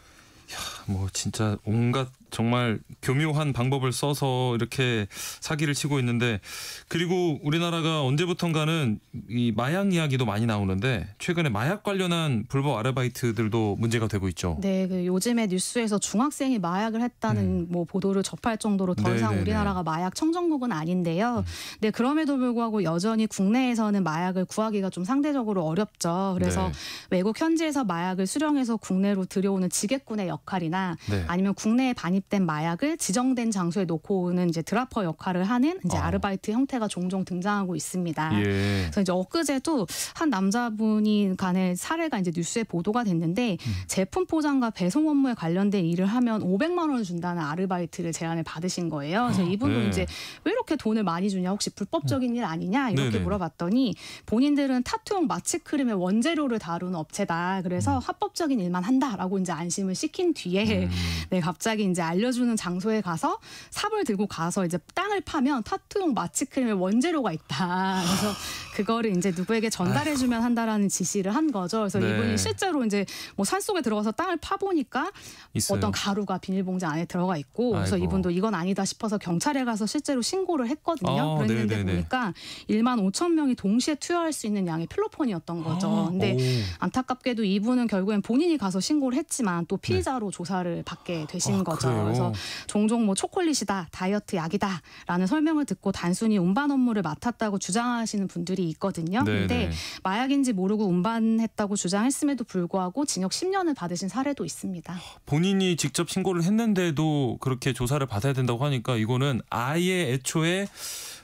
뭐 진짜 온갖 정말 교묘한 방법을 써서 이렇게 사기를 치고 있는데, 그리고 우리나라가 언제부턴가는 이 마약 이야기도 많이 나오는데 최근에 마약 관련한 불법 아르바이트들도 문제가 되고 있죠. 네, 그 요즘에 뉴스에서 중학생이 마약을 했다는 뭐 보도를 접할 정도로 더 이상 우리나라가 마약 청정국은 아닌데요. 네, 그럼에도 불구하고 여전히 국내에서는 마약을 구하기가 좀 상대적으로 어렵죠. 그래서 외국 현지에서 마약을 수령해서 국내로 들여오는 지게꾼의 역할이나 아니면 국내에 반입된 마약을 지정된 장소에 놓고 오는 이제 드라퍼 역할을 하는 이제 아르바이트 형태가 종종 등장하고 있습니다. 그래서 이제 엊그제도 한 남자분이 간의 사례가 이제 뉴스에 보도가 됐는데 제품 포장과 배송 업무에 관련된 일을 하면 500만 원을 준다는 아르바이트를 제안을 받으신 거예요. 그래서 이분도 이제 왜 이렇게 돈을 많이 주냐, 혹시 불법적인 일 아니냐 이렇게 물어봤더니 본인들은 타투용 마취크림의 원재료를 다루는 업체다. 그래서 합법적인 일만 한다라고 이제 안심을 시킨 뒤에 네, 갑자기 이제 알려주는 장소에 가서 삽을 들고 가서 이제 땅을 파면 타투용 마취크림의 원재료가 있다. 그래서 그거를 이제 누구에게 전달해주면 한다라는 지시를 한 거죠. 그래서 네. 이분이 실제로 이제 뭐 산속에 들어가서 땅을 파보니까 있어요. 어떤 가루가 비닐봉지 안에 들어가 있고 그래서 아이고. 이분도 이건 아니다 싶어서 경찰에 가서 실제로 신고를 했거든요. 그랬는데 네네네. 보니까 1만 5천 명이 동시에 투여할 수 있는 양의 필로폰이었던 거죠. 근데 안타깝게도 이분은 결국엔 본인이 가서 신고를 했지만 또 피의자로 조사를 받게 되신 거죠. 그래요? 그래서 종종 뭐 초콜릿이다, 다이어트 약이다라는 설명을 듣고 단순히 운반 업무를 맡았다고 주장하시는 분들이 있거든요. 네네. 근데 마약인지 모르고 운반했다고 주장했음에도 불구하고 징역 10년을 받으신 사례도 있습니다. 본인이 직접 신고를 했는데도 그렇게 조사를 받아야 된다고 하니까 이거는 아예 애초에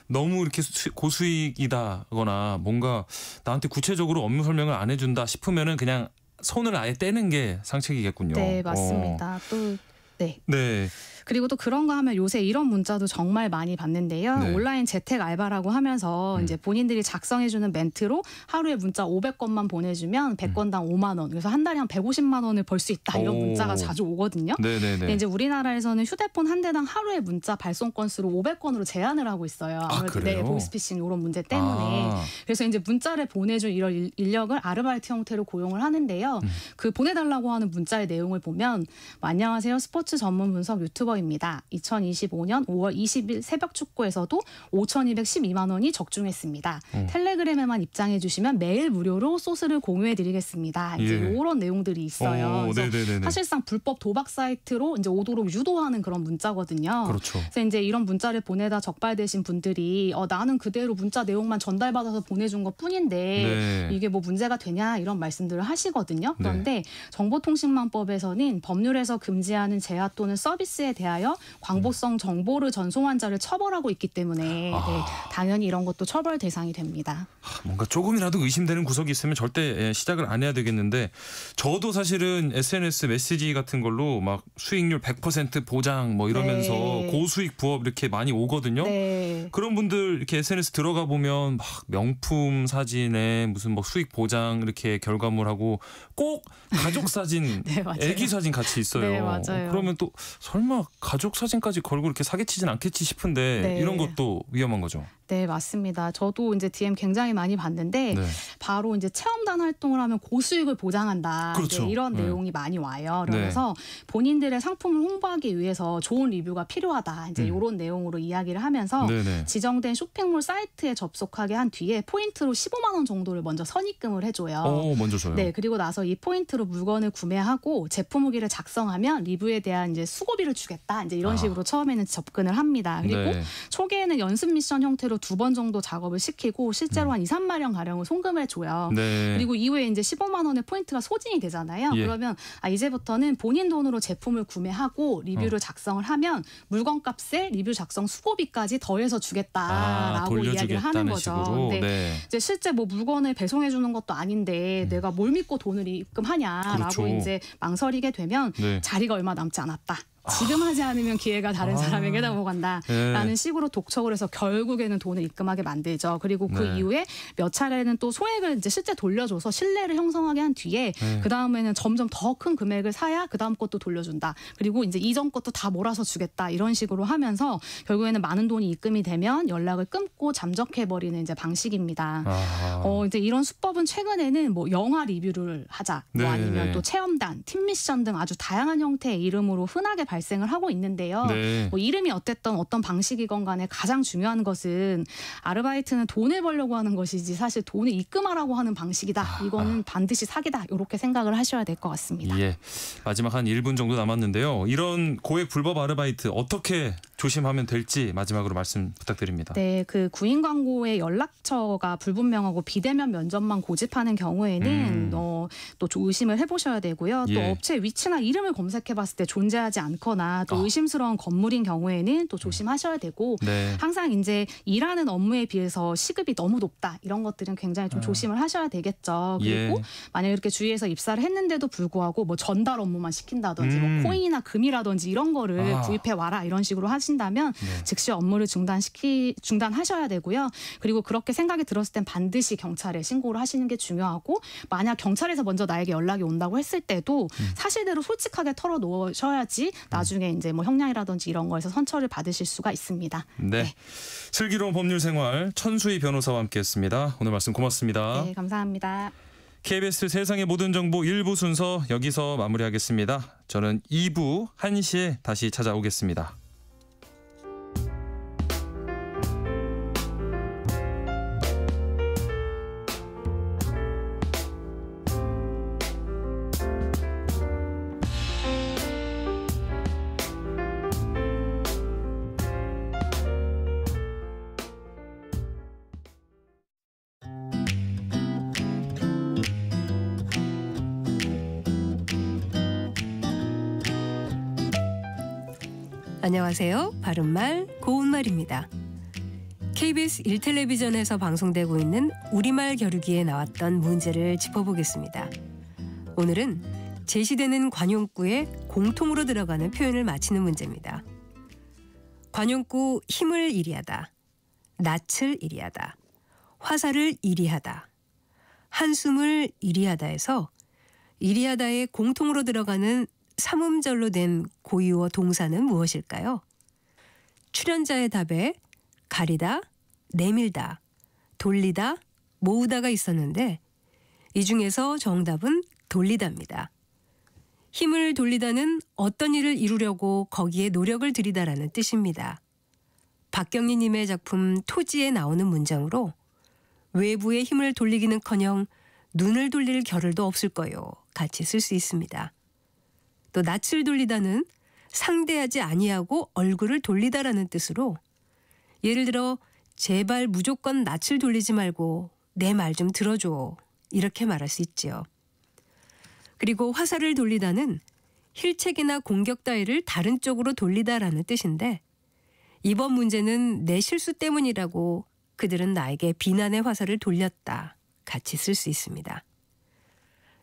너무 이렇게 고수익이다거나 뭔가 나한테 구체적으로 업무 설명을 안 해준다 싶으면은 그냥 손을 아예 떼는 게 상책이겠군요. 네, 맞습니다. 또 네. 네. 그리고 또 그런 거 하면 요새 이런 문자도 정말 많이 받는데요. 네. 온라인 재택 알바라고 하면서 이제 본인들이 작성해주는 멘트로 하루에 문자 500건만 보내주면 100건당 5만 원. 그래서 한 달에 한 150만 원을 벌 수 있다. 이런 오. 문자가 자주 오거든요. 네네네. 근데 이제 우리나라에서는 휴대폰 한 대당 하루에 문자 발송 건수로 500건으로 제한을 하고 있어요. 아무래도 그래요? 네, 보이스피싱 이런 문제 때문에. 그래서 이제 문자를 보내준 이런 인력을 아르바이트 형태로 고용을 하는데요. 그 보내달라고 하는 문자의 내용을 보면 안녕하세요. 스포츠 전문 분석 유튜버입니다. 2025년 5월 20일 새벽 축구에서도 5,212만 원이 적중했습니다. 텔레그램에만 입장해 주시면 매일 무료로 소스를 공유해 드리겠습니다. 이제 예. 이런 내용들이 있어요. 그래서 네네네. 사실상 불법 도박 사이트로 이제 오도록 유도하는 그런 문자거든요. 그렇죠. 그래서 이제 이런 문자를 보내다 적발되신 분들이 나는 그대로 문자 내용만 전달받아서 보내준 것 뿐인데 네. 이게 뭐 문제가 되냐 이런 말씀들을 하시거든요. 그런데 정보통신망법에서는 법률에서 금지하는 제야 또는 서비스에 대하여 광고성 정보를 전송한 자를 처벌하고 있기 때문에 네, 당연히 이런 것도 처벌 대상이 됩니다. 뭔가 조금이라도 의심되는 구석이 있으면 절대 시작을 안 해야 되겠는데 저도 사실은 SNS 메시지 같은 걸로 막 수익률 100% 보장 뭐 이러면서 네. 고수익 부업 이렇게 많이 오거든요. 네. 그런 분들 이렇게 SNS 들어가 보면 막 명품 사진에 무슨 뭐 수익 보장 이렇게 결과물하고 꼭 가족 사진, 네, 맞아요. 애기 사진 같이 있어요. 네, 맞아요. 그러면 또 설마 가족 사진까지 걸고 이렇게 사기치진 않겠지 싶은데 네. 이런 것도 위험한 거죠. 네, 맞습니다. 저도 이제 DM 굉장히 많이 봤는데 네. 바로 이제 체험단 활동을 하면 고수익을 보장한다. 그렇죠. 이제 이런 네. 내용이 많이 와요. 그래서 본인들의 상품을 홍보하기 위해서 좋은 리뷰가 필요하다. 이제 이런 내용으로 이야기를 하면서 네네. 지정된 쇼핑몰 사이트에 접속하게 한 뒤에 포인트로 15만 원 정도를 먼저 선입금을 해줘요. 먼저 줘요. 네, 그리고 나서 이 포인트로 물건을 구매하고 제품 후기를 작성하면 리뷰에 대한 이제 수고비를 주겠다. 이제 이런 식으로 처음에는 접근을 합니다. 그리고 네. 초기에는 연습 미션 형태로 2번 정도 작업을 시키고 실제로 한 2, 3만 가량을 송금해 줘요. 네. 그리고 이후에 이제 15만 원의 포인트가 소진이 되잖아요. 예. 그러면 이제부터는 본인 돈으로 제품을 구매하고 리뷰를 작성을 하면 물건값에 리뷰 작성 수고비까지 더해서 주겠다라고 이야기를 하는 거죠. 식으로. 근데 네. 이제 실제 뭐 물건을 배송해 주는 것도 아닌데 내가 뭘 믿고 돈을 입금하냐라고 그렇죠. 이제 망설이게 되면 네. 자리가 얼마 남지 않았다. 지금 하지 않으면 기회가 다른 사람에게 넘어간다라는 네. 식으로 독촉을 해서 결국에는 돈을 입금하게 만들죠. 그리고 그 네. 이후에 몇 차례는 또 소액을 이제 실제 돌려줘서 신뢰를 형성하게 한 뒤에 그 다음에는 점점 더 큰 금액을 사야 그 다음 것도 돌려준다. 그리고 이제 이전 것도 다 몰아서 주겠다. 이런 식으로 하면서 결국에는 많은 돈이 입금이 되면 연락을 끊고 잠적해버리는 이제 방식입니다. 이제 이런 수법은 최근에는 뭐 영화 리뷰를 하자, 뭐 네, 아니면 네. 또 체험단, 팀 미션 등 아주 다양한 형태의 이름으로 흔하게 발생을 하고 있는데요. 네. 뭐 이름이 어땠던 어떤 방식이건 간에 가장 중요한 것은 아르바이트는 돈을 벌려고 하는 것이지 사실 돈을 입금하라고 하는 방식이다. 이거는 반드시 사기다. 이렇게 생각을 하셔야 될 것 같습니다. 예. 마지막 한 1분 정도 남았는데요. 이런 고액 불법 아르바이트 어떻게 조심하면 될지 마지막으로 말씀 부탁드립니다. 네, 그 구인 광고의 연락처가 불분명하고 비대면 면접만 고집하는 경우에는 또 의심을 해보셔야 되고요. 또 예. 업체 위치나 이름을 검색해봤을 때 존재하지 않거나 또 의심스러운 건물인 경우에는 또 조심하셔야 되고 네. 항상 이제 일하는 업무에 비해서 시급이 너무 높다 이런 것들은 굉장히 좀 조심을 하셔야 되겠죠. 그리고 예. 만약에 이렇게 주위에서 입사를 했는데도 불구하고 뭐 전달 업무만 시킨다든지 뭐 코인이나 금이라든지 이런 거를 구입해 와라 이런 식으로 하시는 하신다면 즉시 업무를 중단하셔야 되고요. 그리고 그렇게 생각이 들었을 땐 반드시 경찰에 신고를 하시는 게 중요하고 만약 경찰에서 먼저 나에게 연락이 온다고 했을 때도 사실대로 솔직하게 털어놓으셔야지 나중에 이제 뭐 형량이라든지 이런 거에서 선처를 받으실 수가 있습니다. 네. 슬기로운 법률 생활 천수희 변호사와 함께했습니다. 오늘 말씀 고맙습니다. 네, 감사합니다. KBS 세상의 모든 정보 1부 순서 여기서 마무리하겠습니다. 저는 2부 1시에 다시 찾아오겠습니다. 안녕하세요. 바른말 고운말입니다. KBS 1텔레비전에서 방송되고 있는 우리말 겨루기에 나왔던 문제를 짚어보겠습니다. 오늘은 제시되는 관용구에 공통으로 들어가는 표현을 맞히는 문제입니다. 관용구 힘을 이리하다, 낯을 이리하다, 화살을 이리하다, 한숨을 이리하다에서 이리하다에 공통으로 들어가는 삼음절로 된 고유어 동사는 무엇일까요? 출연자의 답에 가리다, 내밀다, 돌리다, 모으다가 있었는데 이 중에서 정답은 돌리다입니다. 힘을 돌리다는 어떤 일을 이루려고 거기에 노력을 들이다라는 뜻입니다. 박경리님의 작품 토지에 나오는 문장으로 외부의 힘을 돌리기는커녕 눈을 돌릴 겨를도 없을 거요. 같이 쓸 수 있습니다. 또 낯을 돌리다는 상대하지 아니하고 얼굴을 돌리다라는 뜻으로 예를 들어 제발 무조건 낯을 돌리지 말고 내 말 좀 들어줘 이렇게 말할 수 있지요. 그리고 화살을 돌리다는 힐책이나 공격 따위를 다른 쪽으로 돌리다라는 뜻인데 이번 문제는 내 실수 때문이라고 그들은 나에게 비난의 화살을 돌렸다 같이 쓸 수 있습니다.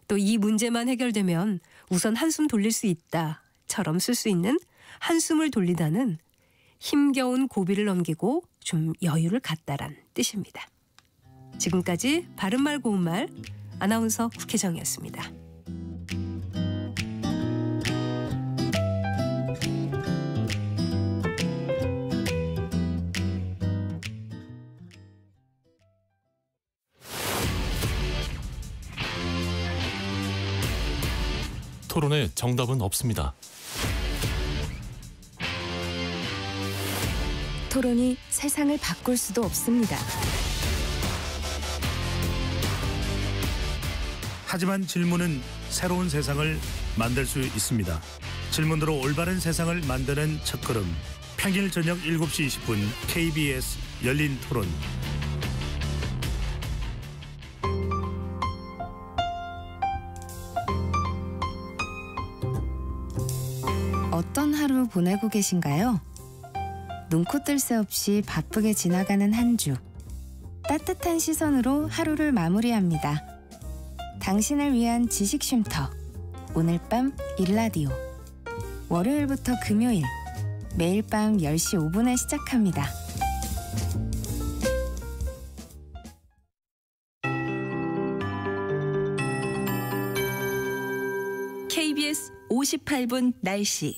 또 이 문제만 해결되면 우선 한숨 돌릴 수 있다처럼 쓸 수 있는 한숨을 돌리다는 힘겨운 고비를 넘기고 좀 여유를 갖다란 뜻입니다. 지금까지 바른말 고운말 아나운서 국혜정이었습니다. 토론에 정답은 없습니다. 토론이 세상을 바꿀 수도 없습니다. 하지만 질문은 새로운 세상을 만들 수 있습니다. 질문으로 올바른 세상을 만드는 첫걸음. 평일 저녁 7시 20분 KBS 열린 토론. 어떤 하루 보내고 계신가요? 눈코 뜰 새 없이 바쁘게 지나가는 한 주. 따뜻한 시선으로 하루를 마무리합니다. 당신을 위한 지식 쉼터. 오늘 밤 일라디오. 월요일부터 금요일. 매일 밤 10시 5분에 시작합니다. KBS 58분 날씨.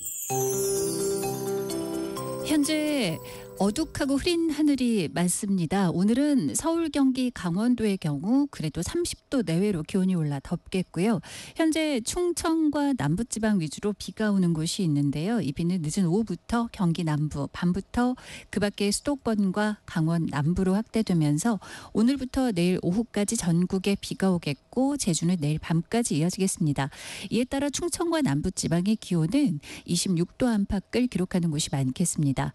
현재 어둑하고 흐린 하늘이 많습니다. 오늘은 서울, 경기, 강원도의 경우 그래도 30도 내외로 기온이 올라 덥겠고요. 현재 충청과 남부지방 위주로 비가 오는 곳이 있는데요. 이 비는 늦은 오후부터 경기 남부, 밤부터 그 밖에 수도권과 강원 남부로 확대되면서 오늘부터 내일 오후까지 전국에 비가 오겠고 제주는 내일 밤까지 이어지겠습니다. 이에 따라 충청과 남부지방의 기온은 26도 안팎을 기록하는 곳이 많겠습니다.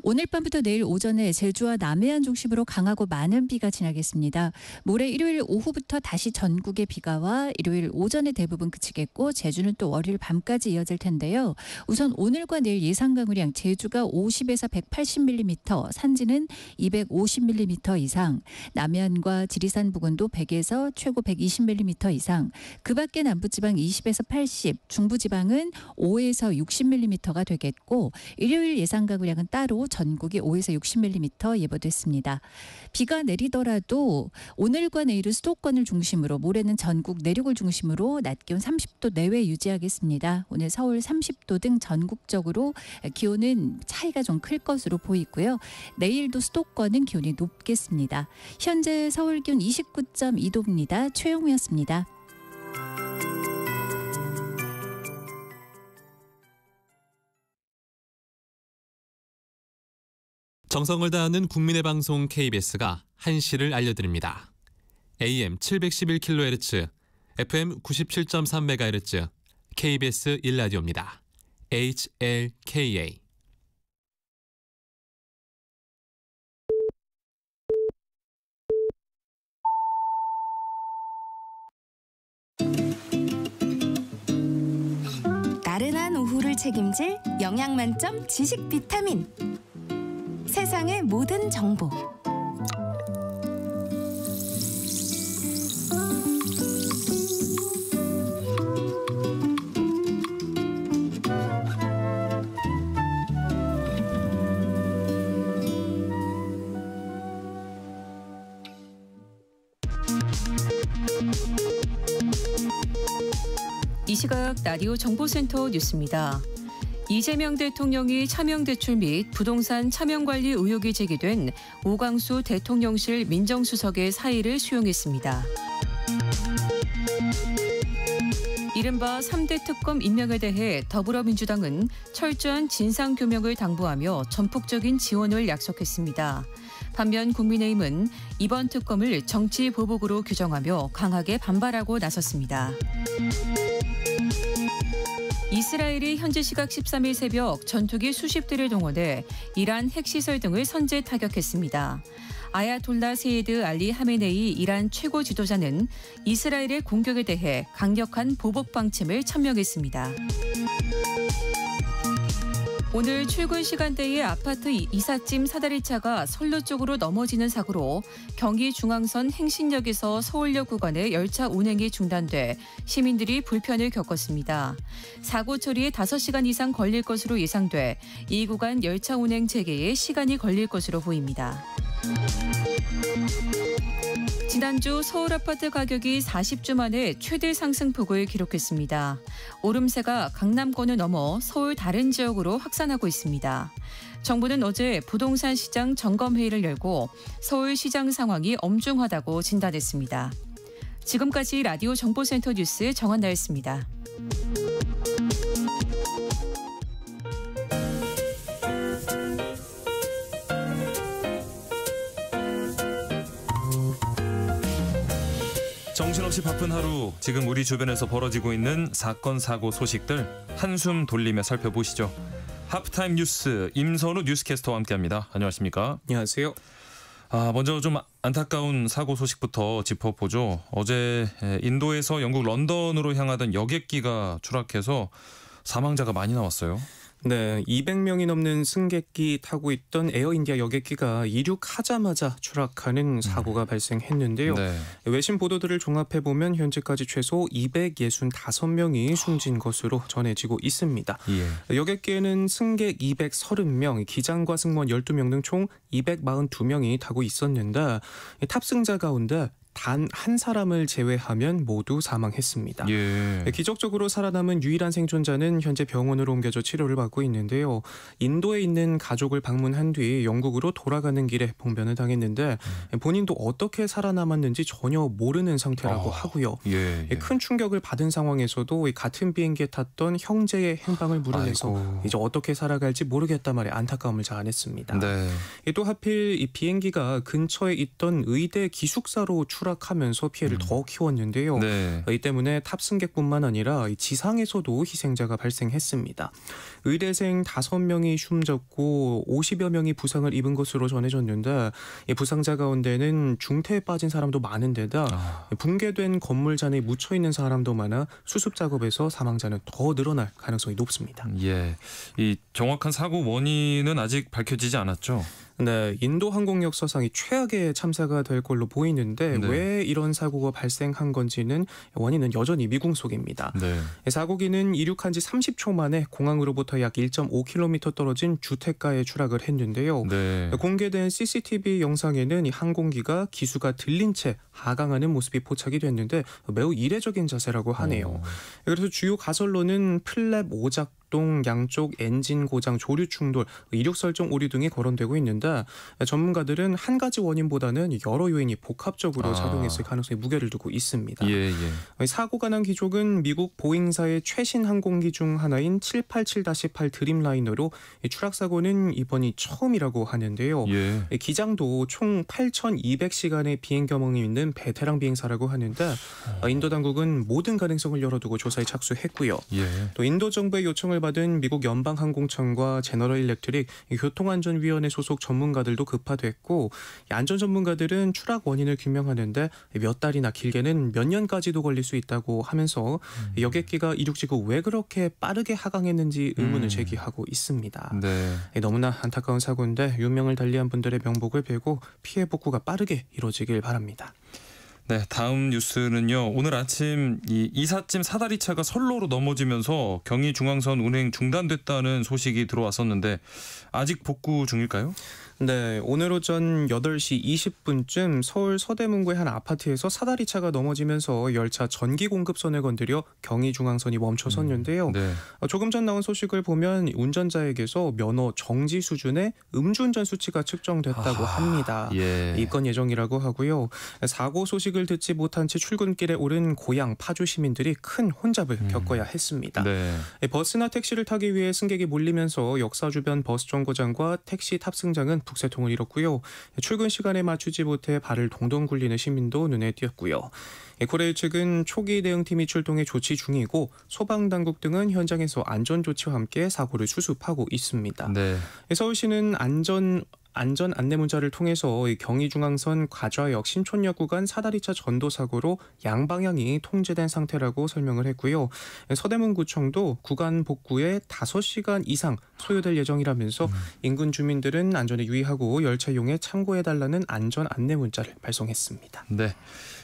오늘 밤 오전부터 내일 오전에 제주와 남해안 중심으로 강하고 많은 비가 지나겠습니다. 모레 일요일 오후부터 다시 전국에 비가 와 일요일 오전에 대부분 그치겠고 제주는 또 월요일 밤까지 이어질 텐데요. 우선 오늘과 내일 예상 강우량 제주가 50에서 180mm, 산지는 250mm 이상, 남해안과 지리산 부근도 100에서 최고 120mm 이상, 그 밖에 남부지방 20에서 80, 중부지방은 5에서 60mm가 되겠고 일요일 예상 강우량은 따로 전국이 5에서 60mm 예보됐습니다. 비가 내리더라도 오늘과 내일은 수도권을 중심으로 모레는 전국 내륙을 중심으로 낮 기온 30도 내외 유지하겠습니다. 오늘 서울 30도 등 전국적으로 기온은 차이가 좀 클 것으로 보이고요. 내일도 수도권은 기온이 높겠습니다. 현재 서울 기온 29.2도입니다. 최영우였습니다. 정성을 다하는 국민의 방송 KBS가 한시를 알려드립니다. AM 711kHz, FM 97.3MHz, KBS 1라디오입니다. HLKA. 나른한 오후를 책임질 영양 만점 지식 비타민. 세상의 모든 정보. 이 시각 라디오 정보센터 뉴스입니다. 이재명 대통령이 차명대출 및 부동산 차명관리 의혹이 제기된 오광수 대통령실 민정수석의 사의를 수용했습니다. 이른바 3대 특검 임명에 대해 더불어민주당은 철저한 진상규명을 당부하며 전폭적인 지원을 약속했습니다. 반면 국민의힘은 이번 특검을 정치 보복으로 규정하며 강하게 반발하고 나섰습니다. 이스라엘이 현지 시각 13일 새벽 전투기 수십 대를 동원해 이란 핵시설 등을 선제 타격했습니다. 아야톨라 세이드 알리 하메네이 이란 최고 지도자는 이스라엘의 공격에 대해 강력한 보복 방침을 천명했습니다. 오늘 출근 시간대에 아파트 이삿짐 사다리차가 선로 쪽으로 넘어지는 사고로 경기중앙선 행신역에서 서울역 구간의 열차 운행이 중단돼 시민들이 불편을 겪었습니다. 사고 처리에 5시간 이상 걸릴 것으로 예상돼 이 구간 열차 운행 재개에 시간이 걸릴 것으로 보입니다. 지난주 서울 아파트 가격이 40주 만에 최대 상승폭을 기록했습니다. 오름세가 강남권을 넘어 서울 다른 지역으로 확산하고 있습니다. 정부는 어제 부동산 시장 점검회의를 열고 서울 시장 상황이 엄중하다고 진단했습니다. 지금까지 라디오 정보센터 뉴스 정한나였습니다. 정신없이 바쁜 하루, 지금 우리 주변에서 벌어지고 있는 사건, 사고, 소식들 한숨 돌리며 살펴보시죠. 하프타임 뉴스 임선우 뉴스캐스터와 함께합니다. 안녕하십니까? 안녕하세요. 먼저 좀 안타까운 사고 소식부터 짚어보죠. 어제 인도에서 영국 런던으로 향하던 여객기가 추락해서 사망자가 많이 나왔어요. 네, 200명이 넘는 승객기 타고 있던 에어인디아 여객기가 이륙하자마자 추락하는 사고가 발생했는데요. 네. 외신 보도들을 종합해보면 현재까지 최소 265명이 숨진 것으로 전해지고 있습니다. 예. 여객기에는 승객 230명, 기장과 승무원 12명 등 총 242명이 타고 있었는데 탑승자 가운데 단 한 사람을 제외하면 모두 사망했습니다. 예. 기적적으로 살아남은 유일한 생존자는 현재 병원으로 옮겨져 치료를 받고 있는데요. 인도에 있는 가족을 방문한 뒤 영국으로 돌아가는 길에 봉변을 당했는데 본인도 어떻게 살아남았는지 전혀 모르는 상태라고 하고요. 예. 큰 충격을 받은 상황에서도 같은 비행기에 탔던 형제의 행방을 물으면서 이제 어떻게 살아갈지 모르겠다 말에 안타까움을 자아냈습니다. 네. 또 하필 이 비행기가 근처에 있던 의대 기숙사로 추락하면서 피해를 더 키웠는데요. 네. 이 때문에 탑승객뿐만 아니라 지상에서도 희생자가 발생했습니다. 의대생 5명이 숨졌고 50여 명이 부상을 입은 것으로 전해졌는데 이 부상자 가운데는 중태에 빠진 사람도 많은 데다 붕괴된 건물 잔에 묻혀 있는 사람도 많아 수습 작업에서 사망자는 더 늘어날 가능성이 높습니다. 예, 이 정확한 사고 원인은 아직 밝혀지지 않았죠. 네, 인도 항공 역사상이 최악의 참사가 될 걸로 보이는데 네. 왜 이런 사고가 발생한 건지는 원인은 여전히 미궁속입니다. 네. 사고기는 이륙한 지 30초 만에 공항으로부터 약 1.5km 떨어진 주택가에 추락을 했는데요. 네. 공개된 CCTV 영상에는 이 항공기가 기수가 들린 채 하강하는 모습이 포착이 됐는데 매우 이례적인 자세라고 하네요. 그래서 주요 가설로는 플랩 오작 동 양쪽 엔진 고장, 조류 충돌, 이륙 설정 오류 등이 거론되고 있는데 전문가들은 한 가지 원인보다는 여러 요인이 복합적으로 작용했을 가능성에 무게를 두고 있습니다. 예. 사고가 난 기종은 미국 보잉사의 최신 항공기 중 하나인 787-8 드림라이너로 추락 사고는 이번이 처음이라고 하는데요. 예. 기장도 총 8,200시간의 비행 경험이 있는 베테랑 비행사라고 하는데 인도 당국은 모든 가능성을 열어두고 조사에 착수했고요. 예. 또 인도 정부의 요청을 받은 미국 연방항공청과 제너럴 일렉트릭 교통안전위원회 소속 전문가들도 급파됐고 안전 전문가들은 추락 원인을 규명하는데 몇 달이나 길게는 몇 년까지도 걸릴 수 있다고 하면서 여객기가 이륙지구 왜 그렇게 빠르게 하강했는지 의문을 제기하고 있습니다. 네. 너무나 안타까운 사고인데 유명을 달리한 분들의 명복을 빌고 피해 복구가 빠르게 이루어지길 바랍니다. 네, 다음 뉴스는요. 오늘 아침 이 이삿짐 사다리차가 선로로 넘어지면서 경의중앙선 운행 중단됐다는 소식이 들어왔었는데 아직 복구 중일까요? 네, 오늘 오전 8시 20분쯤 서울 서대문구의 한 아파트에서 사다리차가 넘어지면서 열차 전기 공급선을 건드려 경의중앙선이 멈춰섰는데요. 네. 조금 전 나온 소식을 보면 운전자에게서 면허 정지 수준의 음주운전 수치가 측정됐다고 합니다. 예. 입건 예정이라고 하고요. 사고 소식을 듣지 못한 채 출근길에 오른 고양 파주 시민들이 큰 혼잡을 겪어야 했습니다. 네. 버스나 택시를 타기 위해 승객이 몰리면서 역사 주변 버스 정거장과 택시 탑승장은 북새통을 이뤘고요. 출근 시간에 맞추지 못해 발을 동동 굴리는 시민도 눈에 띄었고요. 코레일 측은 초기 대응팀이 출동해 조치 중이고 소방당국 등은 현장에서 안전조치와 함께 사고를 수습하고 있습니다. 네. 서울시는 안전 안내 문자를 통해서 경의중앙선 과좌역 신촌역 구간 사다리차 전도 사고로 양방향이 통제된 상태라고 설명을 했고요. 서대문구청도 구간 복구에 5시간 이상 소요될 예정이라면서 인근 주민들은 안전에 유의하고 열차 이용에 참고해달라는 안전 안내 문자를 발송했습니다. 네.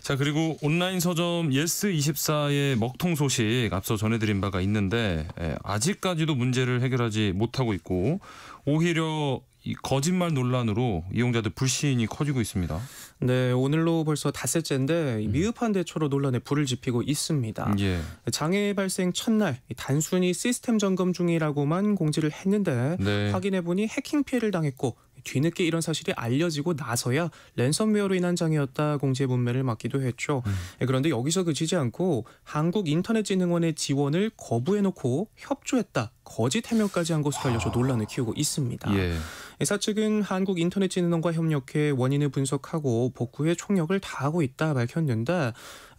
자, 그리고 온라인 서점 예스24의 먹통 소식 앞서 전해드린 바가 있는데 아직까지도 문제를 해결하지 못하고 있고 오히려 이 거짓말 논란으로 이용자들 불신이 커지고 있습니다. 네, 오늘로 벌써 닷새째인데 미흡한 대처로 논란에 불을 지피고 있습니다. 예. 장애 발생 첫날 단순히 시스템 점검 중이라고만 공지를 했는데 네. 확인해보니 해킹 피해를 당했고 뒤늦게 이런 사실이 알려지고 나서야 랜섬웨어로 인한 장애였다 공지의 문매를 맞기도 했죠. 그런데 여기서 그치지 않고 한국인터넷진흥원의 지원을 거부해놓고 협조했다. 거짓 해명까지 한 것으로 알려져 논란을 키우고 있습니다. 예. 사측은 한국인터넷진흥원과 협력해 원인을 분석하고 복구에 총력을 다하고 있다 밝혔는데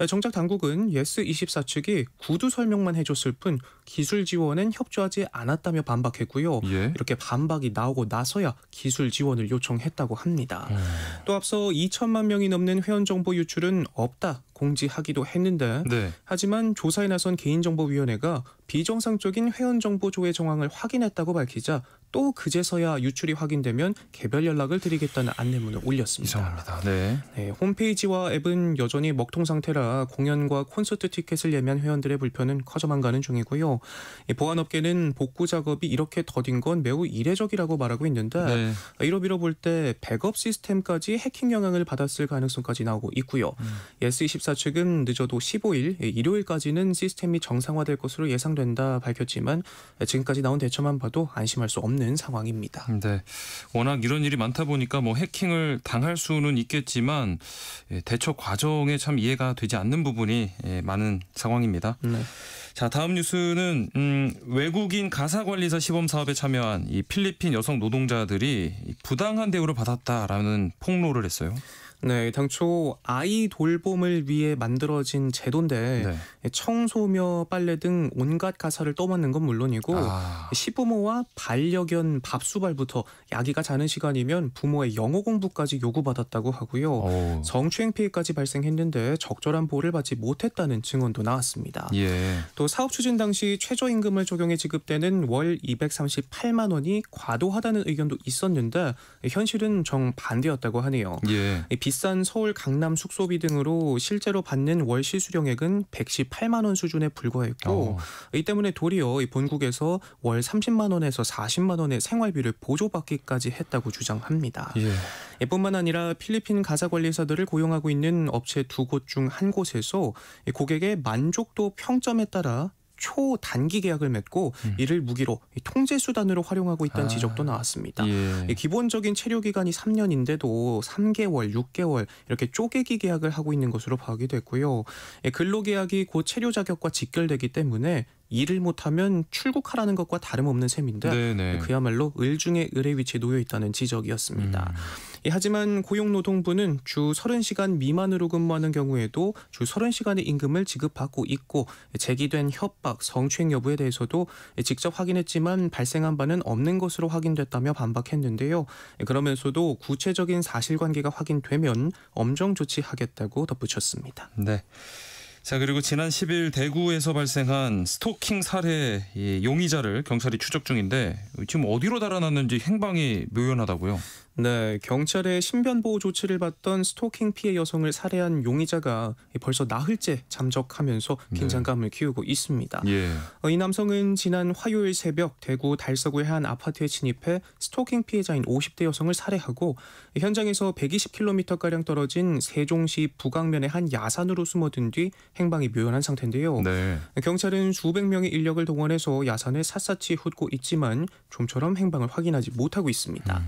정작 당국은 예스24 측이 구두 설명만 해줬을 뿐 기술 지원엔 협조하지 않았다며 반박했고요. 예. 이렇게 반박이 나오고 나서야 기술 지원을 요청했다고 합니다. 또 앞서 2천만 명이 넘는 회원정보 유출은 없다 공지하기도 했는데 네. 하지만 조사에 나선 개인정보위원회가 비정상적인 회원정보 조회 정황을 확인했다고 밝히자 또 그제서야 유출이 확인되면 개별 연락을 드리겠다는 안내문을 올렸습니다. 이상합니다. 네. 네, 홈페이지와 앱은 여전히 먹통 상태라 공연과 콘서트 티켓을 예매한 회원들의 불편은 커져만 가는 중이고요. 보안업계는 복구 작업이 이렇게 더딘 건 매우 이례적이라고 말하고 있는데 네. 이로 볼 때 백업 시스템까지 해킹 영향을 받았을 가능성까지 나오고 있고요. 예스24 측은 늦어도 15일 일요일까지는 시스템이 정상화될 것으로 예상된다 밝혔지만 지금까지 나온 대처만 봐도 안심할 수 없는 상황입니다. 네. 워낙 이런 일이 많다 보니까 뭐 해킹을 당할 수는 있겠지만 대처 과정에 참 이해가 되지 않는 부분이 많은 상황입니다. 네. 자, 다음 뉴스는 외국인 가사관리사 시범 사업에 참여한 이 필리핀 여성 노동자들이 부당한 대우를 받았다라는 폭로를 했어요. 네, 당초 아이 돌봄을 위해 만들어진 제도인데 청소며 빨래 등 온갖 가사를 떠맡는 건 물론이고 시부모와 반려견 밥수발부터 아기가 자는 시간이면 부모의 영어 공부까지 요구받았다고 하고요. 성추행 피해까지 발생했는데 적절한 보호를 받지 못했다는 증언도 나왔습니다. 또 사업 추진 당시 최저임금을 적용해 지급되는 월 238만 원이 과도하다는 의견도 있었는데 현실은 정반대였다고 하네요. 비싼 서울 강남 숙소비 등으로 실제로 받는 월 실수령액은 118만 원 수준에 불과했고 이 때문에 도리어 본국에서 월 30만 원에서 40만 원의 생활비를 보조받기까지 했다고 주장합니다. 뿐만 아니라 필리핀 가사관리사들을 고용하고 있는 업체 2곳 중 한 곳에서 고객의 만족도 평점에 따라 초단기 계약을 맺고 이를 무기로 통제 수단으로 활용하고 있다는 지적도 나왔습니다. 기본적인 체류 기간이 3년인데도 3개월, 6개월 이렇게 쪼개기 계약을 하고 있는 것으로 파악이 됐고요. 근로계약이 곧 체류 자격과 직결되기 때문에 일을 못하면 출국하라는 것과 다름없는 셈인데 그야말로 을 중에 을의 위치에 놓여 있다는 지적이었습니다. 하지만 고용노동부는 주 30시간 미만으로 근무하는 경우에도 주 30시간의 임금을 지급받고 있고 제기된 협박, 성추행 여부에 대해서도 직접 확인했지만 발생한 바는 없는 것으로 확인됐다며 반박했는데요. 그러면서도 구체적인 사실관계가 확인되면 엄정 조치하겠다고 덧붙였습니다. 네. 자, 그리고 지난 10일 대구에서 발생한 스토킹 살해 용의자를 경찰이 추적 중인데 지금 어디로 달아났는지 행방이 묘연하다고요? 네, 경찰의 신변보호 조치를 받던 스토킹 피해 여성을 살해한 용의자가 벌써 나흘째 잠적하면서 긴장감을 키우고 있습니다. 이 남성은 지난 화요일 새벽 대구 달서구의 한 아파트에 침입해 스토킹 피해자인 50대 여성을 살해하고 현장에서 120km가량 떨어진 세종시 북앙면의 한 야산으로 숨어든 뒤 행방이 묘연한 상태인데요. 경찰은 수백 명의 인력을 동원해서 야산을 샅샅이 훑고 있지만 좀처럼 행방을 확인하지 못하고 있습니다.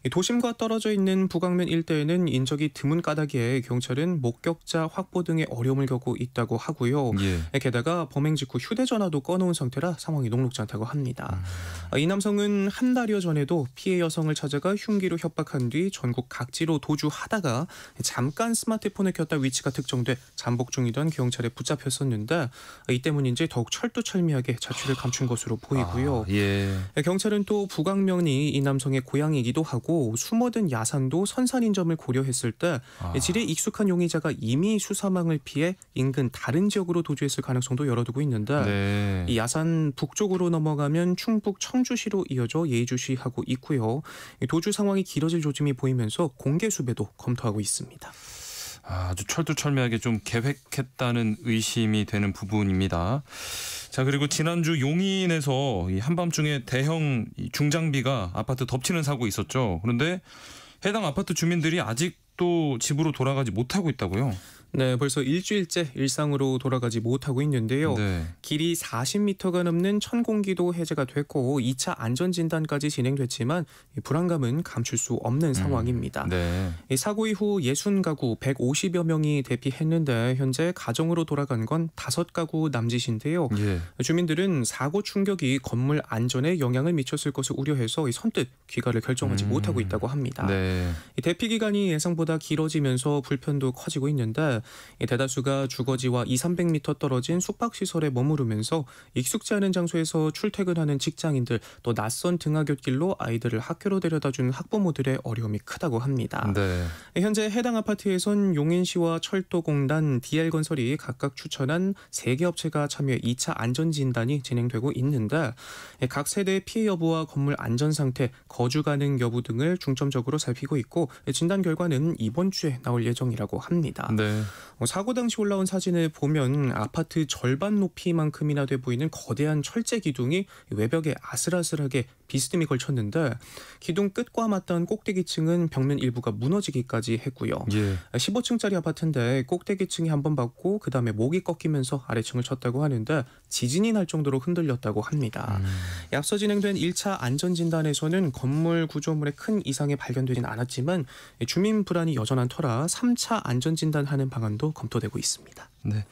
도심과 떨어져 있는 북앙면 일대에는 인적이 드문 까닭에 경찰은 목격자 확보 등의 어려움을 겪고 있다고 하고요. 게다가 범행 직후 휴대전화도 꺼놓은 상태라 상황이 녹록지 않다고 합니다. 이 남성은 한 달여 전에도 피해 여성을 찾아가 흉기로 협박한 뒤 전국 각지로 도주하다가 잠깐 스마트폰을 켰다 위치가 특정돼 잠복 중이던 경찰에 붙잡혔었는데 이 때문인지 더욱 철두철미하게 자취를 감춘 것으로 보이고요. 경찰은 또 북앙면이 이 남성의 고향이기도 하고 숨어든 야산도 선산인 점을 고려했을 때 질에 익숙한 용의자가 이미 수사망을 피해 인근 다른 지역으로 도주했을 가능성도 열어두고 있는데 이 야산 북쪽으로 넘어가면 충북 청주시로 이어져 예주시하고 있고요. 도주 상황이 길어질 조짐이 보이면서 공개 수배도 검토하고 있습니다. 아주 철두철미하게 좀 계획했다는 의심이 되는 부분입니다. 자, 그리고 지난주 용인에서 이 한밤중에 대형 중장비가 아파트 덮치는 사고 있었죠. 그런데 해당 아파트 주민들이 아직도 집으로 돌아가지 못하고 있다고요? 네, 벌써 일주일째 일상으로 돌아가지 못하고 있는데요. 길이 40m가 넘는 천공기도 해제가 됐고 2차 안전진단까지 진행됐지만 불안감은 감출 수 없는 상황입니다. 이 사고 이후 60가구 150여 명이 대피했는데 현재 가정으로 돌아간 건 5가구 남짓인데요. 주민들은 사고 충격이 건물 안전에 영향을 미쳤을 것을 우려해서 선뜻 귀가를 결정하지 못하고 있다고 합니다. 이 대피 기간이 예상보다 길어지면서 불편도 커지고 있는데 대다수가 주거지와 200-300m 떨어진 숙박시설에 머무르면서 익숙지 않은 장소에서 출퇴근하는 직장인들 또 낯선 등하굣길로 아이들을 학교로 데려다주는 학부모들의 어려움이 크다고 합니다. 현재 해당 아파트에선 용인시와 철도공단, DL건설이 각각 추천한 3개 업체가 참여 2차 안전진단이 진행되고 있는데 각 세대의 피해 여부와 건물 안전 상태, 거주 가능 여부 등을 중점적으로 살피고 있고 진단 결과는 이번 주에 나올 예정이라고 합니다. 사고 당시 올라온 사진을 보면 아파트 절반 높이만큼이나 돼 보이는 거대한 철제 기둥이 외벽에 아슬아슬하게 비스듬히 걸쳤는데 기둥 끝과 맞닿은 꼭대기층은 벽면 일부가 무너지기까지 했고요. 15층짜리 아파트인데 꼭대기층이 한번 받고 그다음에 목이 꺾이면서 아래층을 쳤다고 하는데 지진이 날 정도로 흔들렸다고 합니다. 앞서 진행된 1차 안전진단에서는 건물 구조물에 큰 이상이 발견되진 않았지만 주민 불안이 여전한 터라 3차 안전진단하는 방안도 검토되고 있습니다. 네.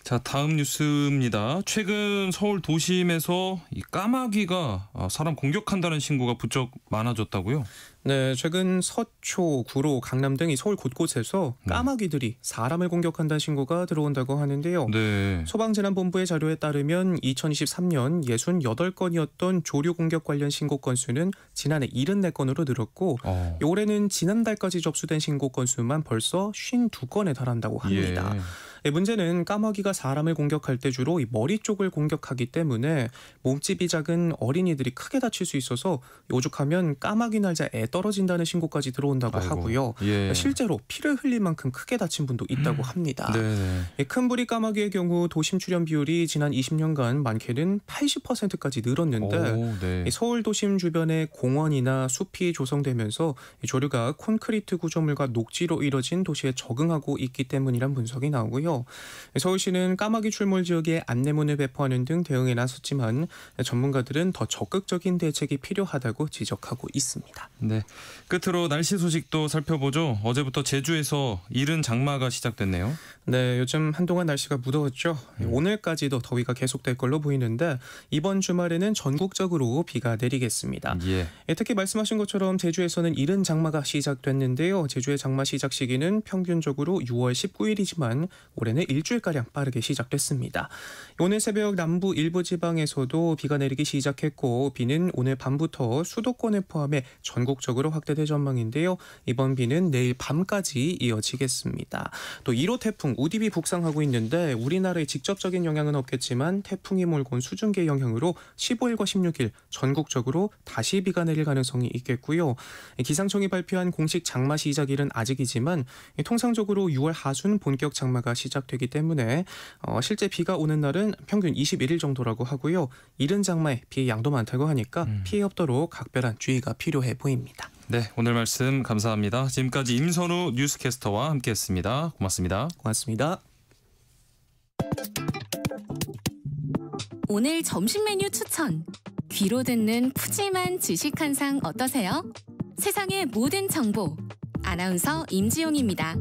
자, 다음 뉴스입니다. 최근 서울 도심에서 이 까마귀가 사람 공격한다는 신고가 부쩍 많아졌다고요? 네, 최근 서초, 구로, 강남 등 이 서울 곳곳에서 까마귀들이 사람을 공격한다는 신고가 들어온다고 하는데요. 네. 소방재난본부의 자료에 따르면 2023년 68건이었던 조류 공격 관련 신고 건수는 지난해 74건으로 늘었고 올해는 지난달까지 접수된 신고 건수만 벌써 52건에 달한다고 합니다. 문제는 까마귀가 사람을 공격할 때 주로 이 머리 쪽을 공격하기 때문에 몸집이 작은 어린이들이 크게 다칠 수 있어서 오죽하면 까마귀 날자에 떨어진다는 신고까지 들어온다고 하고요. 실제로 피를 흘릴 만큼 크게 다친 분도 있다고 합니다. 큰 부리 까마귀의 경우 도심 출현 비율이 지난 20년간 많게는 80%까지 늘었는데 서울 도심 주변에 공원이나 숲이 조성되면서 조류가 콘크리트 구조물과 녹지로 이뤄진 도시에 적응하고 있기 때문이란 분석이 나오고요. 서울시는 까마귀 출몰 지역에 안내문을 배포하는 등 대응에 나섰지만 전문가들은 더 적극적인 대책이 필요하다고 지적하고 있습니다. 네, 끝으로 날씨 소식도 살펴보죠. 어제부터 제주에서 이른 장마가 시작됐네요. 네, 요즘 한동안 날씨가 무더웠죠. 오늘까지도 더위가 계속될 걸로 보이는데 이번 주말에는 전국적으로 비가 내리겠습니다. 특히 말씀하신 것처럼 제주에서는 이른 장마가 시작됐는데요. 제주의 장마 시작 시기는 평균적으로 6월 19일이지만 올해는 일주일가량 빠르게 시작됐습니다. 오늘 새벽 남부 일부 지방에서도 비가 내리기 시작했고 비는 오늘 밤부터 수도권을 포함해 전국적으로 확대될 전망인데요. 이번 비는 내일 밤까지 이어지겠습니다. 또 1호 태풍 우디비 북상하고 있는데 우리나라에 직접적인 영향은 없겠지만 태풍이 몰고 온 수증기의 영향으로 15일과 16일 전국적으로 다시 비가 내릴 가능성이 있겠고요. 기상청이 발표한 공식 장마 시작일은 아직이지만 통상적으로 6월 하순 본격 장마가 시작되기 때문에 실제 비가 오는 날은 평균 21일 정도라고 하고요. 이른 장마에 비의 양도 많다고 하니까 피해 없도록 각별한 주의가 필요해 보입니다. 네, 오늘 말씀 감사합니다. 지금까지 임선우 뉴스캐스터와 함께했습니다. 고맙습니다. 고맙습니다. 오늘 점심 메뉴 추천. 귀로 듣는 푸짐한 지식 한 상 어떠세요? 세상의 모든 정보. 아나운서 임지용입니다.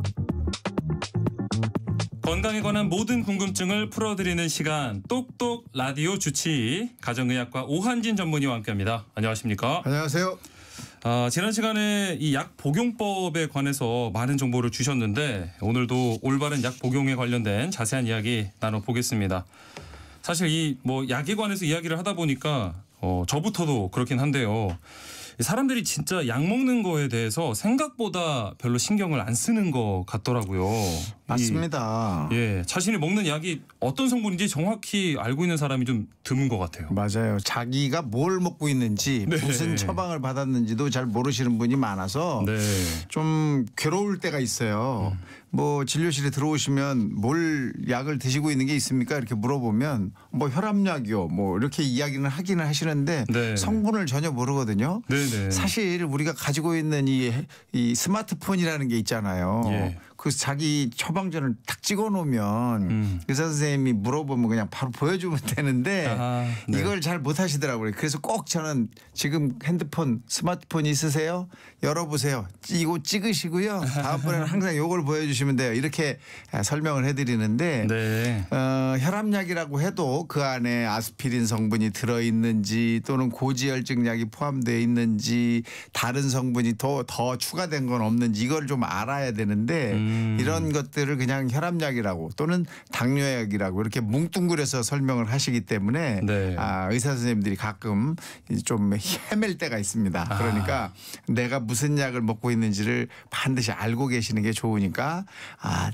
건강에 관한 모든 궁금증을 풀어드리는 시간 똑똑 라디오 주치 가정의학과 오한진 전문의와 함께합니다. 안녕하십니까? 안녕하세요. 지난 시간에 이 약 복용법에 관해서 많은 정보를 주셨는데 오늘도 올바른 약 복용에 관련된 자세한 이야기 나눠보겠습니다. 사실 이 뭐 약에 관해서 이야기를 하다 보니까 저부터도 그렇긴 한데요. 사람들이 진짜 약 먹는 거에 대해서 생각보다 별로 신경을 안 쓰는 것 같더라고요. 맞습니다. 자신이 먹는 약이 어떤 성분인지 정확히 알고 있는 사람이 좀 드문 것 같아요. 맞아요. 자기가 뭘 먹고 있는지 무슨 처방을 받았는지도 잘 모르시는 분이 많아서 좀 괴로울 때가 있어요. 뭐 진료실에 들어오시면 뭘 약을 드시고 있는 게 있습니까? 이렇게 물어보면 뭐 혈압약이요. 뭐 이렇게 이야기는 하기는 하시는데 성분을 전혀 모르거든요. 사실 우리가 가지고 있는 이 스마트폰이라는 게 있잖아요. 그 자기 처방전을 딱 찍어 놓으면 의사 선생님이 물어보면 그냥 바로 보여주면 되는데 이걸 잘 못 하시더라고요. 그래서 꼭 저는 지금 핸드폰 스마트폰 있으세요? 열어보세요. 이거 찍으시고요. 다음번에는 항상 이걸 보여주시면 돼요. 이렇게 설명을 해드리는데 혈압약이라고 해도 그 안에 아스피린 성분이 들어있는지 또는 고지혈증약이 포함되어 있는지 다른 성분이 더 추가된 건 없는지 이걸 좀 알아야 되는데 이런 것들을 그냥 혈압약이라고 또는 당뇨약이라고 이렇게 뭉뚱그려서 설명을 하시기 때문에 의사 선생님들이 가끔 좀 헤맬 때가 있습니다. 그러니까 내가 무슨 약을 먹고 있는지를 반드시 알고 계시는 게 좋으니까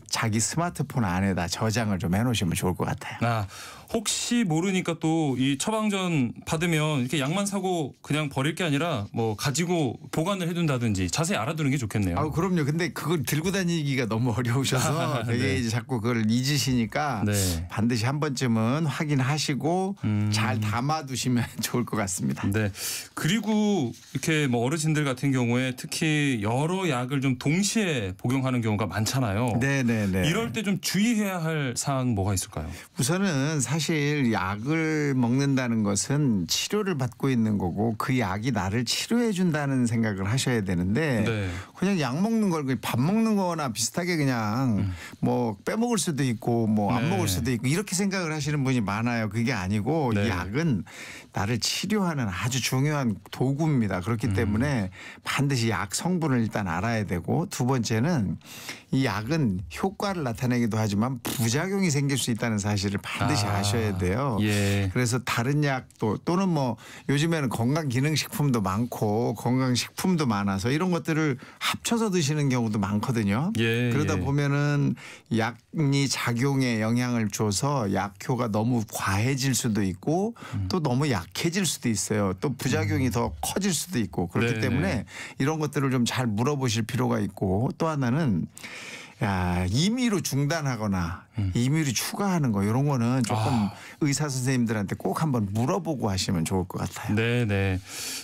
자기 스마트폰 안에다 저장을 좀 해놓으시면 좋을 것 같아요. 혹시 모르니까 또 이 처방전 받으면 이렇게 약만 사고 그냥 버릴 게 아니라 뭐 가지고 보관을 해둔다든지 자세히 알아두는 게 좋겠네요. 그럼요. 근데 그걸 들고 다니기가 너무 어려우셔서 되게 이제 자꾸 그걸 잊으시니까 반드시 한 번쯤은 확인하시고 잘 담아두시면 좋을 것 같습니다. 그리고 이렇게 뭐 어르신들 같은 경우에 특히 여러 약을 좀 동시에 복용하는 경우가 많잖아요. 이럴 때 좀 주의해야 할 사항 뭐가 있을까요? 우선은 사실 약을 먹는다는 것은 치료를 받고 있는 거고 그 약이 나를 치료해 준다는 생각을 하셔야 되는데 그냥 약 먹는 걸 밥 먹는 거나 비슷한 비슷하게 그냥 뭐 빼먹을 수도 있고 뭐 안 네. 먹을 수도 있고 이렇게 생각을 하시는 분이 많아요. 그게 아니고 네. 이 약은 나를 치료하는 아주 중요한 도구입니다. 그렇기 때문에 반드시 약 성분을 일단 알아야 되고 두 번째는 이 약은 효과를 나타내기도 하지만 부작용이 생길 수 있다는 사실을 반드시 아셔야 돼요. 예. 그래서 다른 약도 또는 뭐 요즘에는 건강기능식품도 많고 건강식품도 많아서 이런 것들을 합쳐서 드시는 경우도 많거든요. 예, 그러다 예. 보면은 약이 작용에 영향을 줘서 약효가 너무 과해질 수도 있고 또 너무 약해질 수도 있어요. 또 부작용이 더 커질 수도 있고 그렇기 네, 때문에 네. 이런 것들을 좀 잘 물어보실 필요가 있고 또 하나는 임의로 중단하거나 임의로 추가하는 거 이런 거는 조금 의사 선생님들한테 꼭 한번 물어보고 하시면 좋을 것 같아요. 네네.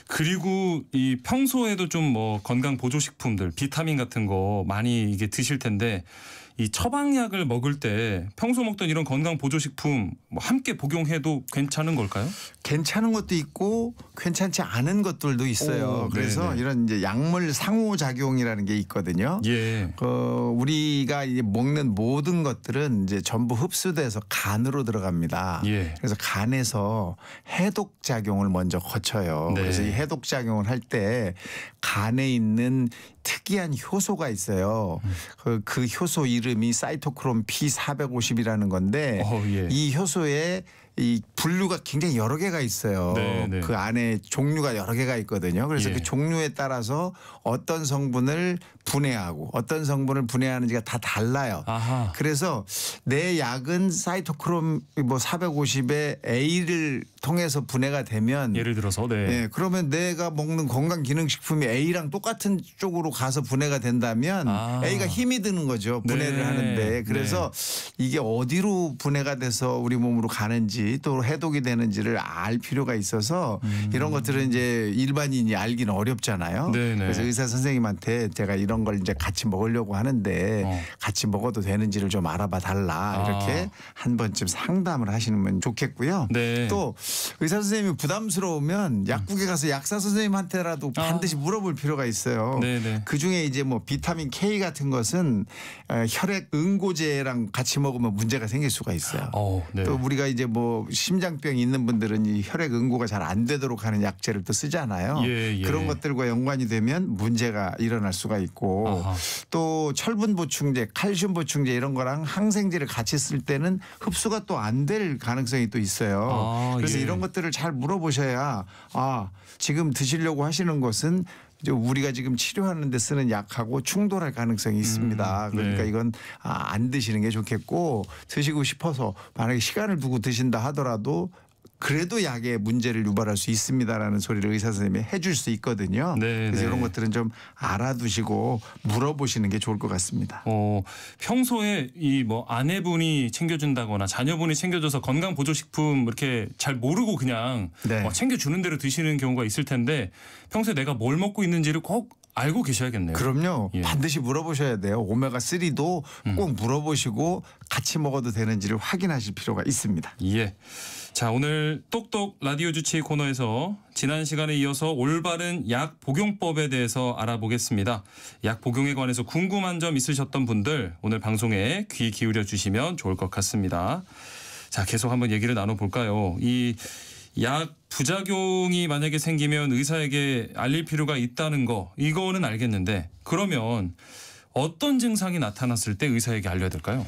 그리고 이 평소에도 좀 뭐 건강 보조식품들, 비타민 같은 거 많이 이게 드실 텐데 이 처방약을 먹을 때 평소 먹던 이런 건강 보조식품 뭐 함께 복용해도 괜찮은 걸까요? 괜찮은 것도 있고 괜찮지 않은 것들도 있어요. 오, 그래서 네네. 이런 이제 약물 상호작용이라는 게 있거든요. 예. 우리가 이제 먹는 모든 것들은 이제 전부 흡수돼서 간으로 들어갑니다. 예. 그래서 간에서 해독 작용을 먼저 거쳐요. 네. 그래서 이 해독 작용을 할 때 간에 있는 특이한 효소가 있어요. 그 효소 이름이 사이토크롬 P450이라는 건데 예. 이 효소에 이 분류가 굉장히 여러 개가 있어요. 네. 그 안에 종류가 여러 개가 있거든요. 그래서 예. 그 종류에 따라서 어떤 성분을 분해하고 어떤 성분을 분해하는지가 다 달라요. 아하. 그래서 내 약은 사이토크롬 뭐 450에 A를 통해서 분해가 되면 예를 들어서 네. 예, 그러면 내가 먹는 건강기능식품이 A랑 똑같은 쪽으로 가서 분해가 된다면 A가 힘이 드는 거죠. 분해를 네. 하는데. 그래서 이게 어디로 분해가 돼서 우리 몸으로 가는지 또 해독이 되는지를 알 필요가 있어서 이런 것들은 이제 일반인이 알기는 어렵잖아요. 네네. 그래서 의사 선생님한테 제가 이런 걸 이제 같이 먹으려고 하는데 같이 먹어도 되는지를 좀 알아봐 달라. 이렇게 한 번쯤 상담을 하시면 좋겠고요. 네. 또 의사 선생님이 부담스러우면 약국에 가서 약사 선생님한테라도 반드시 물어볼 필요가 있어요. 네네. 그중에 이제 뭐 비타민 K 같은 것은 혈액 응고제랑 같이 먹으면 문제가 생길 수가 있어요. 네. 또 우리가 이제 뭐 심장병이 있는 분들은 이 혈액 응고가 잘 안 되도록 하는 약제를 또 쓰잖아요. 예. 그런 것들과 연관이 되면 문제가 일어날 수가 있고 또 철분 보충제, 칼슘 보충제 이런 거랑 항생제를 같이 쓸 때는 흡수가 또 안 될 가능성이 또 있어요. 그래서 예. 이런 것들을 잘 물어보셔야 지금 드시려고 하시는 것은 우리가 지금 치료하는 데 쓰는 약하고 충돌할 가능성이 있습니다. 그러니까 네. 이건 안 드시는 게 좋겠고 드시고 싶어서 만약에 시간을 두고 드신다 하더라도 그래도 약에 문제를 유발할 수 있습니다라는 소리를 의사 선생님이 해줄 수 있거든요. 네, 그래서 네. 이런 것들은 좀 알아두시고 물어보시는 게 좋을 것 같습니다. 평소에 이 뭐 아내분이 챙겨준다거나 자녀분이 챙겨줘서 건강 보조식품 이렇게 잘 모르고 그냥 챙겨주는 대로 드시는 경우가 있을 텐데 평소에 내가 뭘 먹고 있는지를 꼭 알고 계셔야겠네요. 그럼요. 반드시 물어보셔야 돼요. 오메가3도 꼭 물어보시고 같이 먹어도 되는지를 확인하실 필요가 있습니다. 예. 자, 오늘 똑똑 라디오 주치 코너에서 지난 시간에 이어서 올바른 약 복용법에 대해서 알아보겠습니다. 약 복용에 관해서 궁금한 점 있으셨던 분들 오늘 방송에 귀 기울여 주시면 좋을 것 같습니다. 자, 계속 한번 얘기를 나눠볼까요? 이 약 부작용이 만약에 생기면 의사에게 알릴 필요가 있다는 거 이거는 알겠는데 그러면 어떤 증상이 나타났을 때 의사에게 알려야 될까요?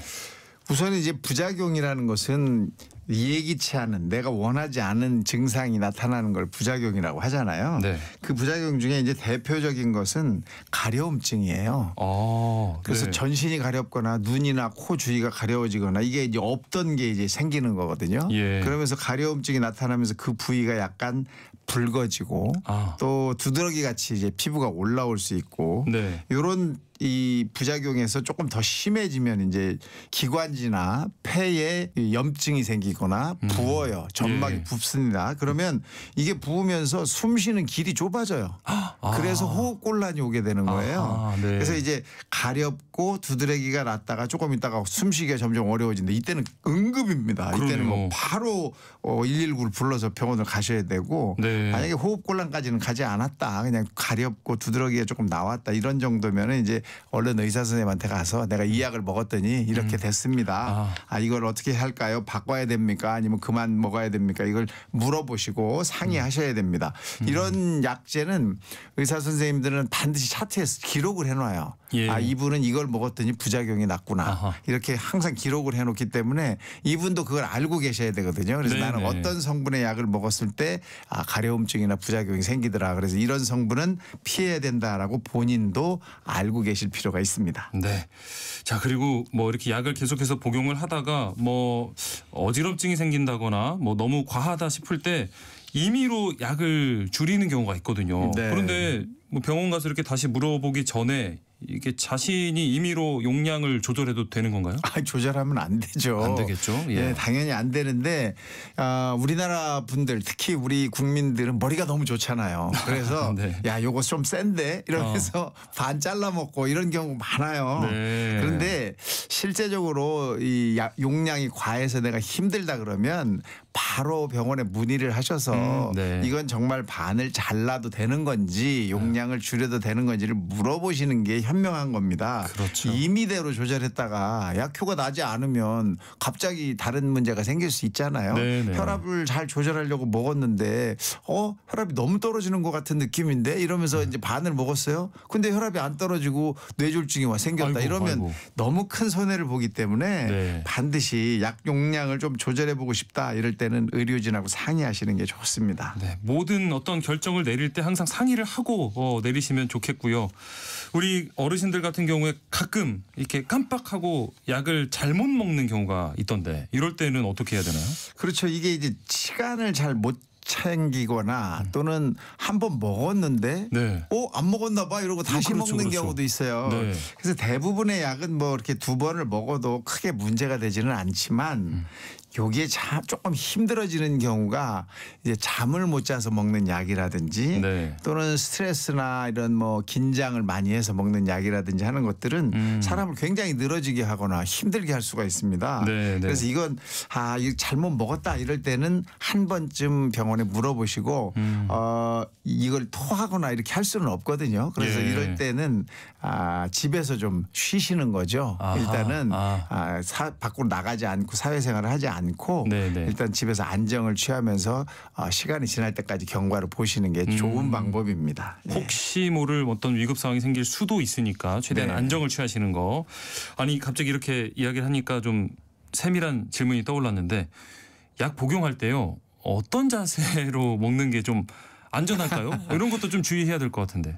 우선 이제 부작용이라는 것은 예기치 않은 내가 원하지 않은 증상이 나타나는 걸 부작용이라고 하잖아요. 네. 그 부작용 중에 이제 대표적인 것은 가려움증이에요. 그래서 네. 전신이 가렵거나 눈이나 코 주위가 가려워지거나 이게 이제 없던 게 이제 생기는 거거든요. 예. 그러면서 가려움증이 나타나면서 그 부위가 약간 붉어지고 또 두드러기 같이 이제 피부가 올라올 수 있고 이런 이 부작용에서 조금 더 심해지면 이제 기관지나 폐에 염증이 생기거나 부어요. 점막이 붓습니다. 그러면 이게 부으면서 숨 쉬는 길이 좁아져요. 그래서 호흡곤란이 오게 되는 거예요. 그래서 이제 가렵고 있고 두드러기가 났다가 조금 있다가 숨쉬기가 점점 어려워진다. 이때는 응급입니다. 이때는 뭐 바로 119를 불러서 병원을 가셔야 되고 네. 만약에 호흡곤란까지는 가지 않았다. 그냥 가렵고 두드러기가 조금 나왔다. 이런 정도면은 이제 얼른 의사 선생님한테 가서 내가 이 약을 먹었더니 이렇게 됐습니다. 이걸 어떻게 할까요? 바꿔야 됩니까? 아니면 그만 먹어야 됩니까? 이걸 물어보시고 상의하셔야 됩니다. 이런 약제는 의사 선생님들은 반드시 차트에서 기록을 해놔요. 예. 이분은 이걸 먹었더니 부작용이 났구나. 아하. 이렇게 항상 기록을 해놓기 때문에 이분도 그걸 알고 계셔야 되거든요. 그래서 네네. 나는 어떤 성분의 약을 먹었을 때 가려움증이나 부작용이 생기더라. 그래서 이런 성분은 피해야 된다라고 본인도 알고 계실 필요가 있습니다. 네. 자, 그리고 뭐 이렇게 약을 계속해서 복용을 하다가 뭐 어지럼증이 생긴다거나 뭐 너무 과하다 싶을 때 임의로 약을 줄이는 경우가 있거든요. 네. 그런데 뭐 병원 가서 이렇게 다시 물어보기 전에 이게 자신이 임의로 용량을 조절해도 되는 건가요? 조절하면 안 되죠. 안 되겠죠. 예. 당연히 안 되는데 우리나라 분들 특히 우리 국민들은 머리가 너무 좋잖아요. 그래서 네. 야 요거 좀 센데 이러면서 반 잘라 먹고 이런 경우 많아요. 네. 그런데 실제적으로 이 용량이 과해서 내가 힘들다 그러면 바로 병원에 문의를 하셔서 네. 이건 정말 반을 잘라도 되는 건지 용량을 줄여도 되는 건지를 물어보시는 게 현명한 겁니다. 그렇죠. 임의대로 조절했다가 약효가 나지 않으면 갑자기 다른 문제가 생길 수 있잖아요. 네네. 혈압을 잘 조절하려고 먹었는데 혈압이 너무 떨어지는 것 같은 느낌인데 이러면서 이제 반을 먹었어요. 근데 혈압이 안 떨어지고 뇌졸중이 생겼다. 이러면 너무 큰 손해를 보기 때문에 네. 반드시 약 용량을 좀 조절해보고 싶다. 이럴 때는 의료진하고 상의하시는 게 좋습니다. 네, 모든 어떤 결정을 내릴 때 항상 상의를 하고 내리시면 좋겠고요. 우리 어르신들 같은 경우에 가끔 이렇게 깜빡하고 약을 잘못 먹는 경우가 있던데 이럴 때는 어떻게 해야 되나요? 그렇죠. 이게 이제 시간을 잘 못 챙기거나 또는 한번 먹었는데 네. 안 먹었나 봐 이러고 다시 그렇죠, 먹는 그렇죠. 경우도 있어요. 네. 그래서 대부분의 약은 뭐 이렇게 2번을 먹어도 크게 문제가 되지는 않지만 요게 조금 힘들어지는 경우가 이제 잠을 못 자서 먹는 약이라든지 네. 또는 스트레스나 이런 뭐 긴장을 많이 해서 먹는 약이라든지 하는 것들은 사람을 굉장히 늘어지게 하거나 힘들게 할 수가 있습니다. 네, 네. 그래서 이건 이거 잘못 먹었다 이럴 때는 한 번쯤 병원에 물어보시고 이걸 토하거나 이렇게 할 수는 없거든요. 그래서 예. 이럴 때는 집에서 좀 쉬시는 거죠. 아하. 일단은 밖으로 나가지 않고 사회생활을 하지 않고 네네. 일단 집에서 안정을 취하면서 시간이 지날 때까지 경과를 보시는 게 좋은 방법입니다. 혹시 모를 어떤 위급 상황이 생길 수도 있으니까 최대한 네. 안정을 취하시는 거. 아니 갑자기 이렇게 이야기를 하니까 좀 세밀한 질문이 떠올랐는데 약 복용할 때요 어떤 자세로 먹는 게 좀 안전할까요? 이런 것도 좀 주의해야 될 것 같은데.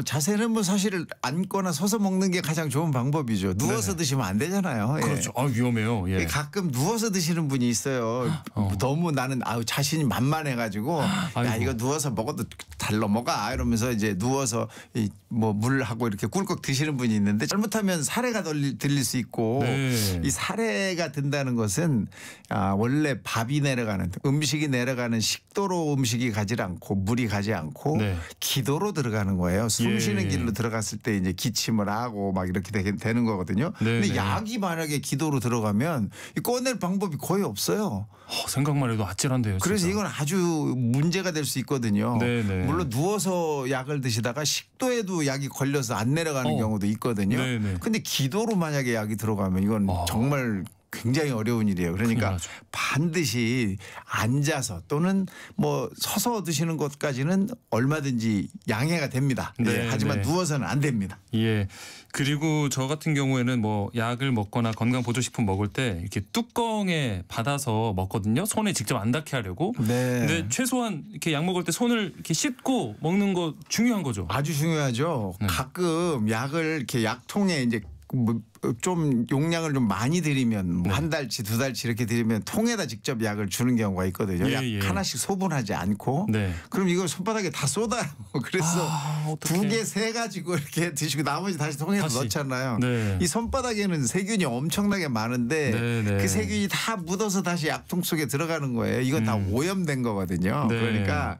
자세는 뭐 사실 앉거나 서서 먹는 게 가장 좋은 방법이죠. 누워서 네. 드시면 안 되잖아요. 그렇죠. 위험해요. 예. 가끔 누워서 드시는 분이 있어요. 너무 나는 자신이 만만해가지고 야 이거 누워서 먹어도 잘 넘어가 이러면서 이제 누워서 뭐 물하고 이렇게 꿀꺽 드시는 분이 있는데 잘못하면 사례가 들릴 수 있고 네. 이 사례가 든다는 것은 원래 밥이 내려가는 음식이 내려가는 식도로 음식이 가지 않고 물이 가지 않고 네. 기도로 들어가는 거예요. 숨 예. 쉬는 길로 들어갔을 때 이제 기침을 하고 막 이렇게 되는 거거든요. 네, 근데 네. 약이 만약에 기도로 들어가면 꺼낼 방법이 거의 없어요. 생각만 해도 아찔한데요. 그래서 진짜. 이건 아주 문제가 될 수 있거든요. 네, 네. 물론 누워서 약을 드시다가 식도에도 약이 걸려서 안 내려가는 경우도 있거든요. 네, 네. 근데 기도로 만약에 약이 들어가면 이건 정말 굉장히 어려운 일이에요. 그러니까 반드시 앉아서 또는 뭐 서서 드시는 것까지는 얼마든지 양해가 됩니다. 네, 하지만 네. 누워서는 안 됩니다. 예. 그리고 저 같은 경우에는 뭐 약을 먹거나 건강 보조식품 먹을 때 이렇게 뚜껑에 받아서 먹거든요. 손에 직접 안 닿게 하려고. 네. 근데 최소한 이렇게 약 먹을 때 손을 이렇게 씻고 먹는 거 중요한 거죠. 아주 중요하죠. 가끔 약을 이렇게 약통에 이제 좀 용량을 좀 많이 드리면 뭐 한 달치 2달치 이렇게 드리면 통에다 직접 약을 주는 경우가 있거든요. 약 하나씩 소분하지 않고 그럼 이거 손바닥에 다 쏟아요. 그래서 2개, 3 가지고 이렇게 드시고 나머지 다시 통에 넣잖아요. 이 손바닥에는 세균이 엄청나게 많은데 그 세균이 다 묻어서 다시 약통 속에 들어가는 거예요. 이건 다 오염된 거거든요. 그러니까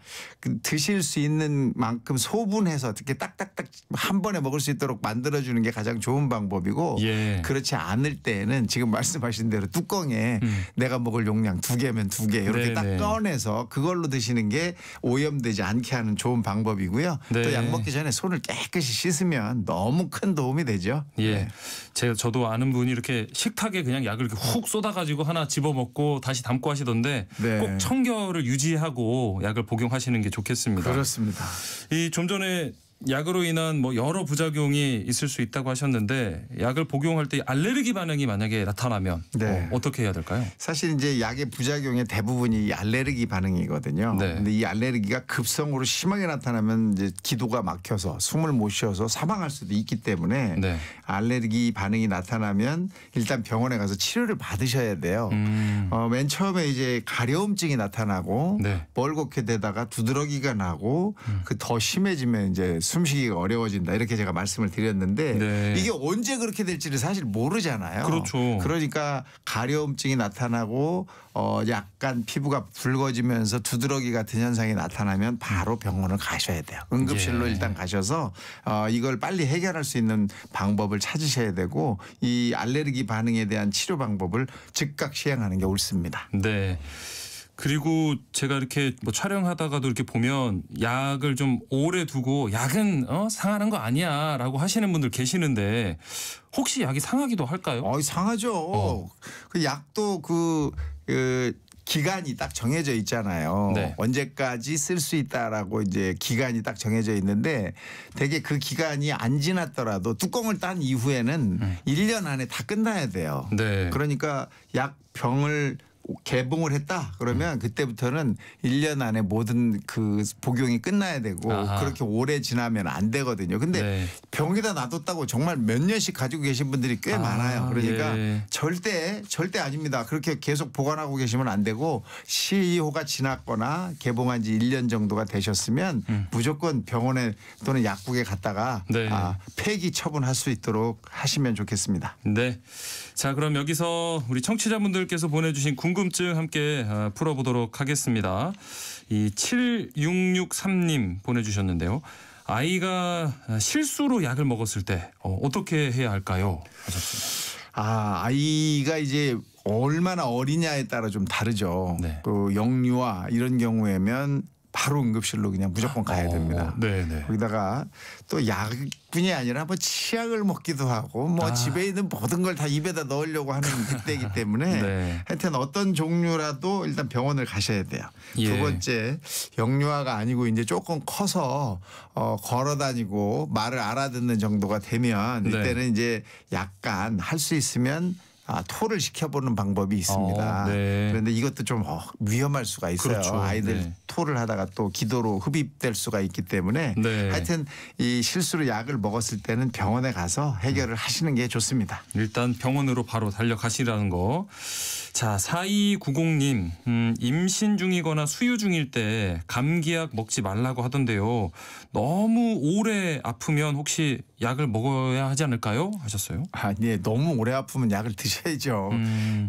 드실 수 있는 만큼 소분해서 어떻게 딱딱딱 한 번에 먹을 수 있도록 만들어주는 게 가장 좋은 방법이고 그렇지 않을 때에는 지금 말씀하신 대로 뚜껑에 내가 먹을 용량 2개면 2개 이렇게 딱 꺼내서 그걸로 드시는 게 오염되지 않게 하는 좋은 방법이고요. 또 약 먹기 전에 손을 깨끗이 씻으면 너무 큰 도움이 되죠. 저도 아는 분이 이렇게 식탁에 그냥 약을 이렇게 훅 쏟아가지고 하나 집어먹고 다시 담고 하시던데 꼭 청결을 유지하고 약을 복용하시는 게 좋겠습니다. 그렇습니다. 이 좀 전에 약으로 인한 뭐 여러 부작용이 있을 수 있다고 하셨는데 약을 복용할 때 알레르기 반응이 만약에 나타나면 어떻게 해야 될까요? 사실 이제 약의 부작용의 대부분이 알레르기 반응이거든요. 근데 이 알레르기가 급성으로 심하게 나타나면 이제 기도가 막혀서 숨을 못 쉬어서 사망할 수도 있기 때문에 알레르기 반응이 나타나면 일단 병원에 가서 치료를 받으셔야 돼요. 맨 처음에 이제 가려움증이 나타나고 멀겋게 되다가 두드러기가 나고 그 더 심해지면 이제 숨쉬기가 어려워진다 이렇게 제가 말씀을 드렸는데 이게 언제 그렇게 될지를 사실 모르잖아요. 그렇죠. 그러니까 가려움증이 나타나고 약간 피부가 붉어지면서 두드러기 같은 현상이 나타나면 바로 병원을 가셔야 돼요. 응급실로 일단 가셔서 이걸 빨리 해결할 수 있는 방법을 찾으셔야 되고 이 알레르기 반응에 대한 치료 방법을 즉각 시행하는 게 옳습니다. 네. 그리고 제가 이렇게 뭐 촬영하다가도 이렇게 보면 약을 좀 오래 두고 약은 상하는 거 아니야라고 하시는 분들 계시는데 혹시 약이 상하기도 할까요? 상하죠. 그 약도 그 기간이 딱 정해져 있잖아요. 언제까지 쓸 수 있다라고 이제 기간이 딱 정해져 있는데 되게 그 기간이 안 지났더라도 뚜껑을 딴 이후에는 1년 안에 다 끝나야 돼요. 그러니까 약 병을 개봉을 했다 그러면 그때부터는 1년 안에 모든 그 복용이 끝나야 되고 그렇게 오래 지나면 안 되거든요. 근데 병에다 놔뒀다고 정말 몇 년씩 가지고 계신 분들이 꽤 많아요. 그러니까 절대 아닙니다. 그렇게 계속 보관하고 계시면 안 되고 시효가 지났거나 개봉한 지 1년 정도가 되셨으면 무조건 병원에 또는 약국에 갔다가 폐기 처분할 수 있도록 하시면 좋겠습니다. 네. 자, 그럼 여기서 우리 청취자분들께서 보내주신 궁금증 함께 풀어보도록 하겠습니다. 이 7663님 보내주셨는데요. 아이가 실수로 약을 먹었을 때 어떻게 해야 할까요? 하셨습니다. 아이가 이제 얼마나 어리냐에 따라 좀 다르죠. 그 영유아 이런 경우에면 바로 응급실로 그냥 무조건 가야 됩니다. 거기다가 또 약뿐이 아니라 뭐 치약을 먹기도 하고 뭐 집에 있는 모든 걸 다 입에다 넣으려고 하는 그때이기 때문에 하여튼 어떤 종류라도 일단 병원을 가셔야 돼요. 두 번째 영유아가 아니고 이제 조금 커서 걸어 다니고 말을 알아듣는 정도가 되면 이때는 이제 약간 할 수 있으면 토를 시켜보는 방법이 있습니다. 그런데 이것도 좀 위험할 수가 있어요. 아이들 토를 하다가 또 기도로 흡입될 수가 있기 때문에 하여튼 이 실수로 약을 먹었을 때는 병원에 가서 해결을 하시는 게 좋습니다. 일단 병원으로 바로 달려가시라는 거. 자, 4290님 임신 중이거나 수유 중일 때 감기약 먹지 말라고 하던데요. 너무 오래 아프면 혹시 약을 먹어야 하지 않을까요? 하셨어요. 너무 오래 아프면 약을 드셔야죠.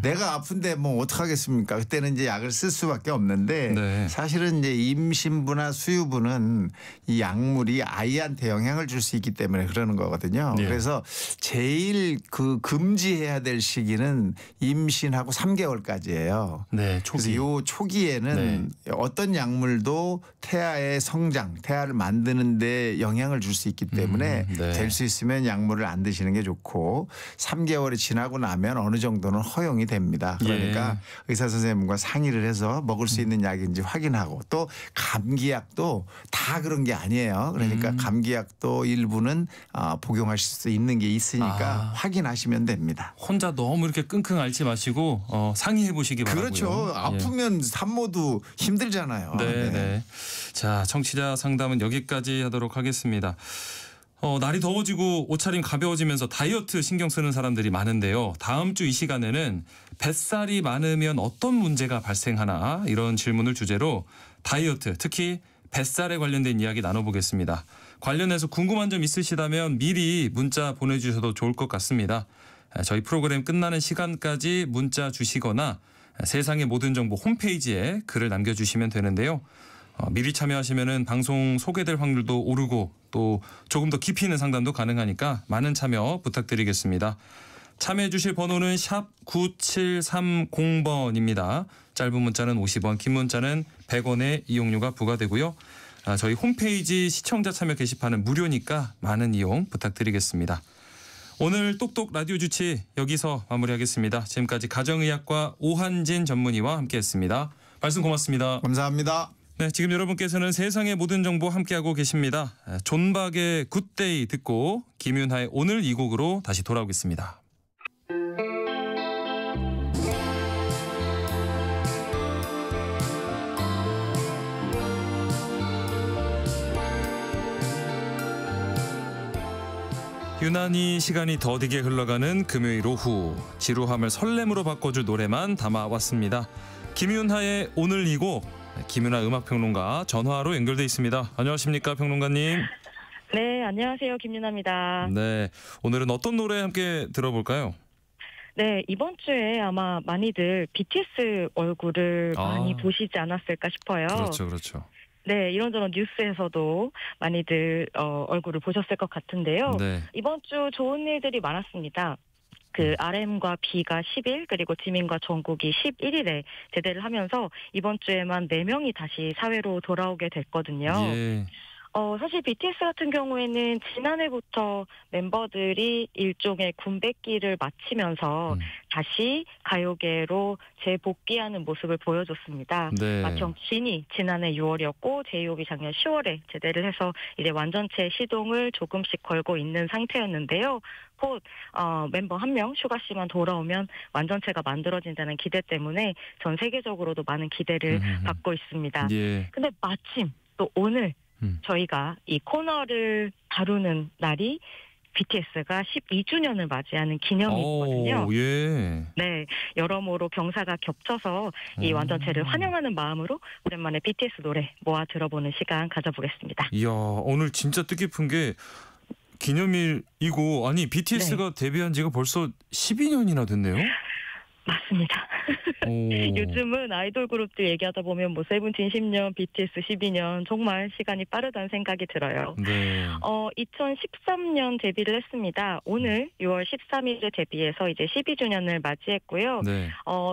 내가 아픈데 뭐 어떡하겠습니까? 그때는 이제 약을 쓸 수밖에 없는데 사실은 이제 임신부나 수유부는 이 약물이 아이한테 영향을 줄 수 있기 때문에 그러는 거거든요. 그래서 제일 그 금지해야 될 시기는 임신하고 3개월까지예요. 초기. 그래서 요 초기에는 어떤 약물도 태아의 성장, 태아를 만드는 데 영향을 줄 수 있기 때문에 될 수 있으면 약물을 안 드시는 게 좋고 3개월이 지나고 나면 어느 정도는 허용이 됩니다. 그러니까 의사 선생님과 상의를 해서 먹을 수 있는 약인지 확인하고 또 감기약도 다 그런 게 아니에요. 그러니까 감기약도 일부는 복용하실 수 있는 게 있으니까 확인하시면 됩니다. 혼자 너무 이렇게 끙끙 앓지 마시고 상의해 보시기 바라고요. 그렇죠. 아프면 산모도 힘들잖아요. 자, 청취자 상담은 여기까지 하도록 하겠습니다. 날이 더워지고 옷차림 가벼워지면서 다이어트 신경 쓰는 사람들이 많은데요. 다음 주 이 시간에는 뱃살이 많으면 어떤 문제가 발생하나 이런 질문을 주제로 다이어트, 특히 뱃살에 관련된 이야기 나눠보겠습니다. 관련해서 궁금한 점 있으시다면 미리 문자 보내주셔도 좋을 것 같습니다. 저희 프로그램 끝나는 시간까지 문자 주시거나 세상의 모든 정보 홈페이지에 글을 남겨주시면 되는데요. 미리 참여하시면 방송 소개될 확률도 오르고 또 조금 더 깊이 있는 상담도 가능하니까 많은 참여 부탁드리겠습니다. 참여해 주실 번호는 샵 9730번입니다. 짧은 문자는 50원, 긴 문자는 100원의 이용료가 부과되고요. 저희 홈페이지 시청자 참여 게시판은 무료니까 많은 이용 부탁드리겠습니다. 오늘 똑똑 라디오 주치 여기서 마무리하겠습니다. 지금까지 가정의학과 오한진 전문의와 함께했습니다. 말씀 고맙습니다. 감사합니다. 네, 지금 여러분께서는 세상의 모든 정보 함께하고 계십니다. 존박의 굿데이 듣고 김윤하의 오늘 이 곡으로 다시 돌아오겠습니다. 유난히 시간이 더디게 흘러가는 금요일 오후, 지루함을 설렘으로 바꿔줄 노래만 담아왔습니다. 김윤하의 오늘 이 곡, 김윤하 음악평론가 전화로 연결돼 있습니다. 안녕하십니까, 평론가님. 네, 안녕하세요. 김윤하입니다. 네, 오늘은 어떤 노래 함께 들어볼까요? 네, 이번 주에 아마 많이들 BTS 얼굴을 많이 보시지 않았을까 싶어요. 그렇죠, 그렇죠. 네, 이런저런 뉴스에서도 많이들 얼굴을 보셨을 것 같은데요. 네. 이번 주 좋은 일들이 많았습니다. RM과 B가 10일 그리고 지민과 정국이 11일에 제대를 하면서 이번 주에만 4명이 다시 사회로 돌아오게 됐거든요. 예. 사실 BTS 같은 경우에는 지난해부터 멤버들이 일종의 군백기를 마치면서 다시 가요계로 재복귀하는 모습을 보여줬습니다. 네. 마청 진이 지난해 6월이었고 제이홉이 작년 10월에 제대를 해서 이제 완전체 시동을 조금씩 걸고 있는 상태였는데요. 곧 멤버 한 명 슈가 씨만 돌아오면 완전체가 만들어진다는 기대 때문에 전 세계적으로도 많은 기대를 받고 있습니다. 예. 근데 마침 또 오늘 저희가 이 코너를 다루는 날이 BTS가 12주년을 맞이하는 기념이거든요. 예. 네, 여러모로 경사가 겹쳐서 이 완전체를 환영하는 마음으로 오랜만에 BTS 노래 모아 들어보는 시간 가져보겠습니다. 이야, 오늘 진짜 뜻깊은 게 기념일이고, 아니 BTS가 데뷔한 지가 벌써 12년이나 됐네요. 맞습니다. 요즘은 아이돌 그룹들 얘기하다 보면 뭐 세븐틴 10년, BTS 12년 정말 시간이 빠르다는 생각이 들어요. 네. 2013년 데뷔를 했습니다. 오늘 6월 13일에 데뷔해서 이제 12주년을 맞이했고요. 네.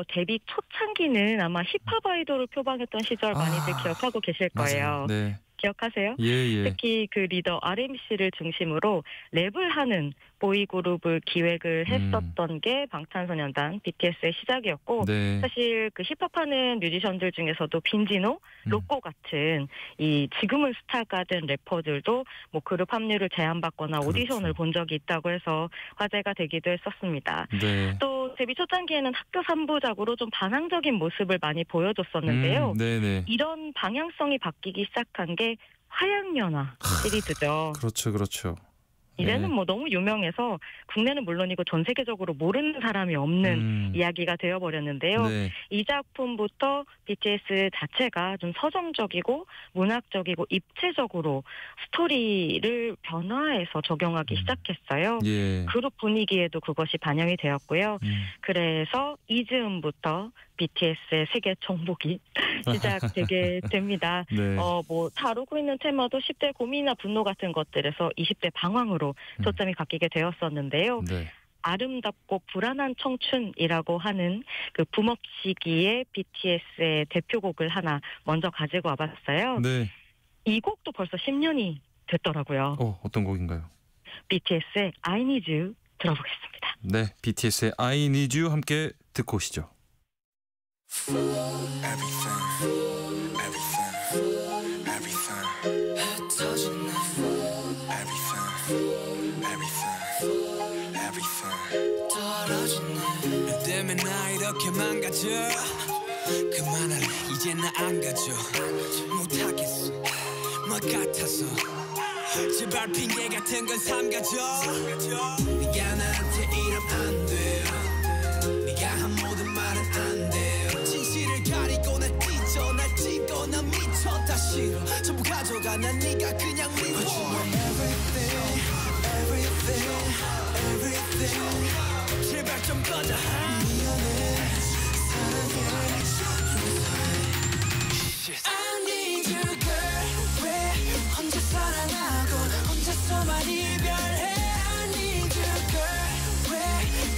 데뷔 초창기는 아마 힙합 아이돌을 표방했던 시절 많이들 기억하고 계실 거예요. 맞아요. 네. 기억하세요? 예. 특히 그 리더 RM 씨를 중심으로 랩을 하는 보이그룹을 기획을 했었던 게 방탄소년단 BTS의 시작이었고, 네. 사실 그 힙합하는 뮤지션들 중에서도 빈지노, 로꼬 같은 이 지금은 스타가 된 래퍼들도 뭐 그룹 합류를 제안받거나 오디션을 본 적이 있다고 해서 화제가 되기도 했었습니다. 네. 또 데뷔 초창기에는 학교 3부작으로 좀 반항적인 모습을 많이 보여줬었는데요. 네네. 이런 방향성이 바뀌기 시작한 게 화양연화 시리즈죠. 그렇죠. 이제는 뭐 너무 유명해서 국내는 물론이고 전 세계적으로 모르는 사람이 없는 이야기가 되어버렸는데요. 네. 이 작품부터 BTS 자체가 좀 서정적이고 문학적이고 입체적으로 스토리를 변화해서 적용하기 시작했어요. 예. 그룹 분위기에도 그것이 반영이 되었고요. 그래서 이즈음부터 BTS의 세계 정복이 시작되게 됩니다. 네. 뭐 다루고 있는 테마도 10대 고민이나 분노 같은 것들에서 20대 방황으로 초점이 바뀌게 되었었는데요. 네. 아름답고 불안한 청춘이라고 하는 그 붐업 시기의 BTS의 대표곡을 하나 먼저 가지고 와봤어요. 네. 이 곡도 벌써 10년이 됐더라고요. 어떤 곡인가요? BTS의 I Need You 들어보겠습니다. 네, BTS의 I Need You 함께 듣고 오시죠. 때문에 나 이렇게 망가져 그만할래 이제 나 안 가져 못하겠어 뭐 같아서 제발 핑계 같은 건 삼가줘. 네가 나한테 이러면 안 돼. 네가 한 모든 말은 안 돼. 진실을 가리고 날 찢어 날 찢고 난 미쳤다 싫어. 전부 가져가 난 네가 그냥 미워. But you are everything, everything, everything. 제발 좀 꺼져. 미안해 사랑해. I need you girl. 왜 혼자 사랑하고 혼자서만 이별해. I need you girl. 왜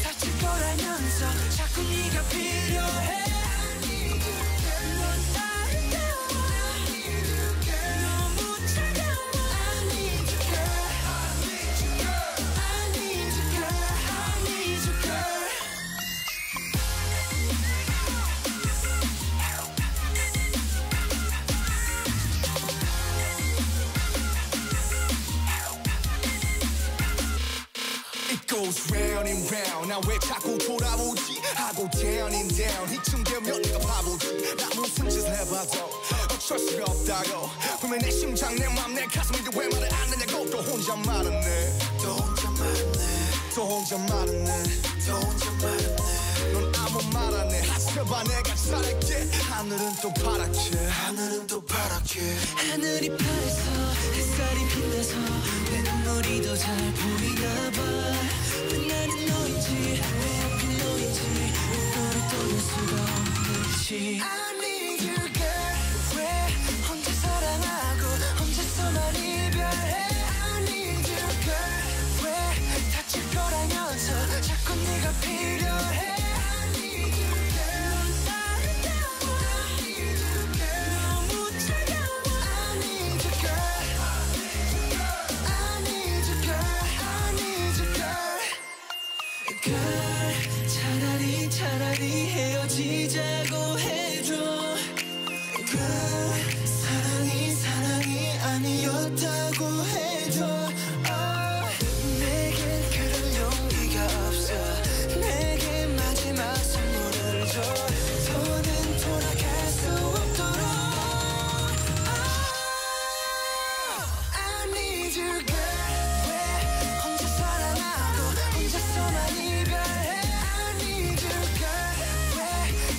다칠 거라면서 자꾸 네가 필요해. I need you girl. 넌 아름다워. I need you girl. 너무 차가워. I need you girl. I need you girl. I need you girl. I need you girl. It goes round and round. 나 왜 자꾸 돌아오지 하고 down and down. 이쯤 되면 네가 바보지. 나 무슨 짓을 해봐도 어쩔 수가 없다고. 분명 내 심장 내 맘 내 가슴인데 왜 말을 안 하냐고. 또 혼자 말았네. 또 혼자 말았네. 또 혼자 말았네. 또 혼자 말았네. 넌 아무 말 안 해. 하지마 내가 잘할게. 하늘은 또 파랗게. 하늘은 또 파랗게. 하늘이 파래서 햇살이 빛나서 내 눈물이 더 잘 보이나 봐. 왜 나는 너인지 왜 하필 너인지 너를 떠날 수가 없는지. I need you girl. 왜 혼자 사랑하고 혼자서만 이별해. I need you girl. 왜 다칠 거라면서 자꾸 네가 필요해. I need you girl. 넌 아름다워. I need you girl. 너무 차가워. I need you girl. I need you girl. I need you girl. Girl, 차라리 헤어지자고 해줘. Girl, 사랑이 아니었다고 해줘. 내겐 그럴 용기가 없어. 내게 마지막 선물을 줘. 더는 돌아갈 수 없도록. I need you girl. 왜 혼자 사랑하고 혼자서만 이별해. I need you girl. 왜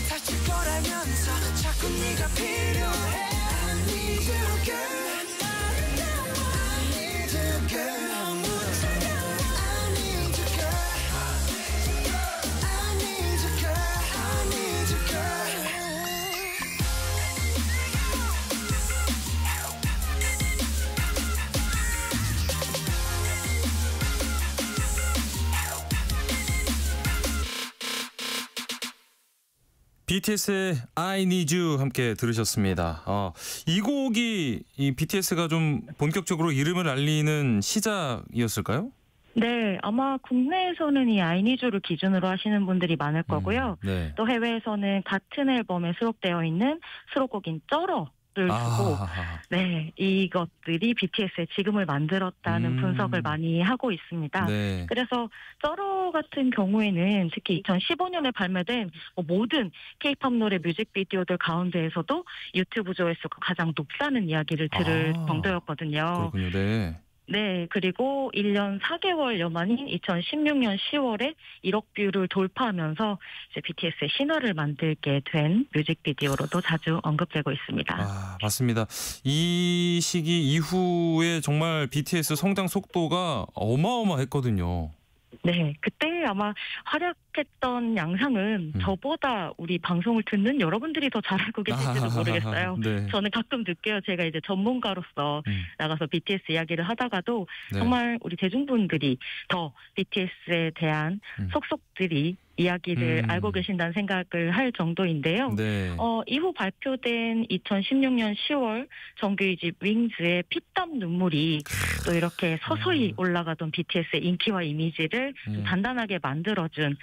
다칠 거라면서 자꾸 네가 필요해. I need you girl. I need you girl. 너무 차가워. I need you girl. I need you girl. I need you girl. BTS의 I Need You 함께 들으셨습니다. 이 곡이 이 BTS가 좀 본격적으로 이름을 알리는 시작이었을까요? 네, 아마 국내에서는 이 I Need You를 기준으로 하시는 분들이 많을 거고요. 네. 또 해외에서는 같은 앨범에 수록되어 있는 수록곡인 쩔어를 두고 네, 이것들이 BTS의 지금을 만들었다는 분석을 많이 하고 있습니다. 네. 그래서 쩔어 같은 경우에는 특히 2015년에 발매된 모든 K-팝 노래 뮤직비디오들 가운데에서도 유튜브 조회수가 가장 높다는 이야기를 들을 정도였거든요. 그렇군요. 네. 네, 그리고 1년 4개월 만인 2016년 10월에 1억 뷰를 돌파하면서 이제 BTS의 신화를 만들게 된 뮤직비디오로도 자주 언급되고 있습니다. 맞습니다. 이 시기 이후에 정말 BTS 성장 속도가 어마어마했거든요. 네, 그때 아마 활약했던 양상은 저보다 우리 방송을 듣는 여러분들이 더 잘 알고 계실지도 모르겠어요. 네. 저는 가끔 느껴요. 제가 이제 전문가로서 나가서 BTS 이야기를 하다가도 네. 정말 우리 대중분들이 더 BTS에 대한 속속들이 이야기를 알고 계신다는 생각을 할 정도인데요. 네. 이후 발표된 2016년 10월 정규 2집 윙즈의 피땀 눈물이 또 이렇게 서서히 올라가던 BTS의 인기와 이미지를 좀 단단하게 만들어준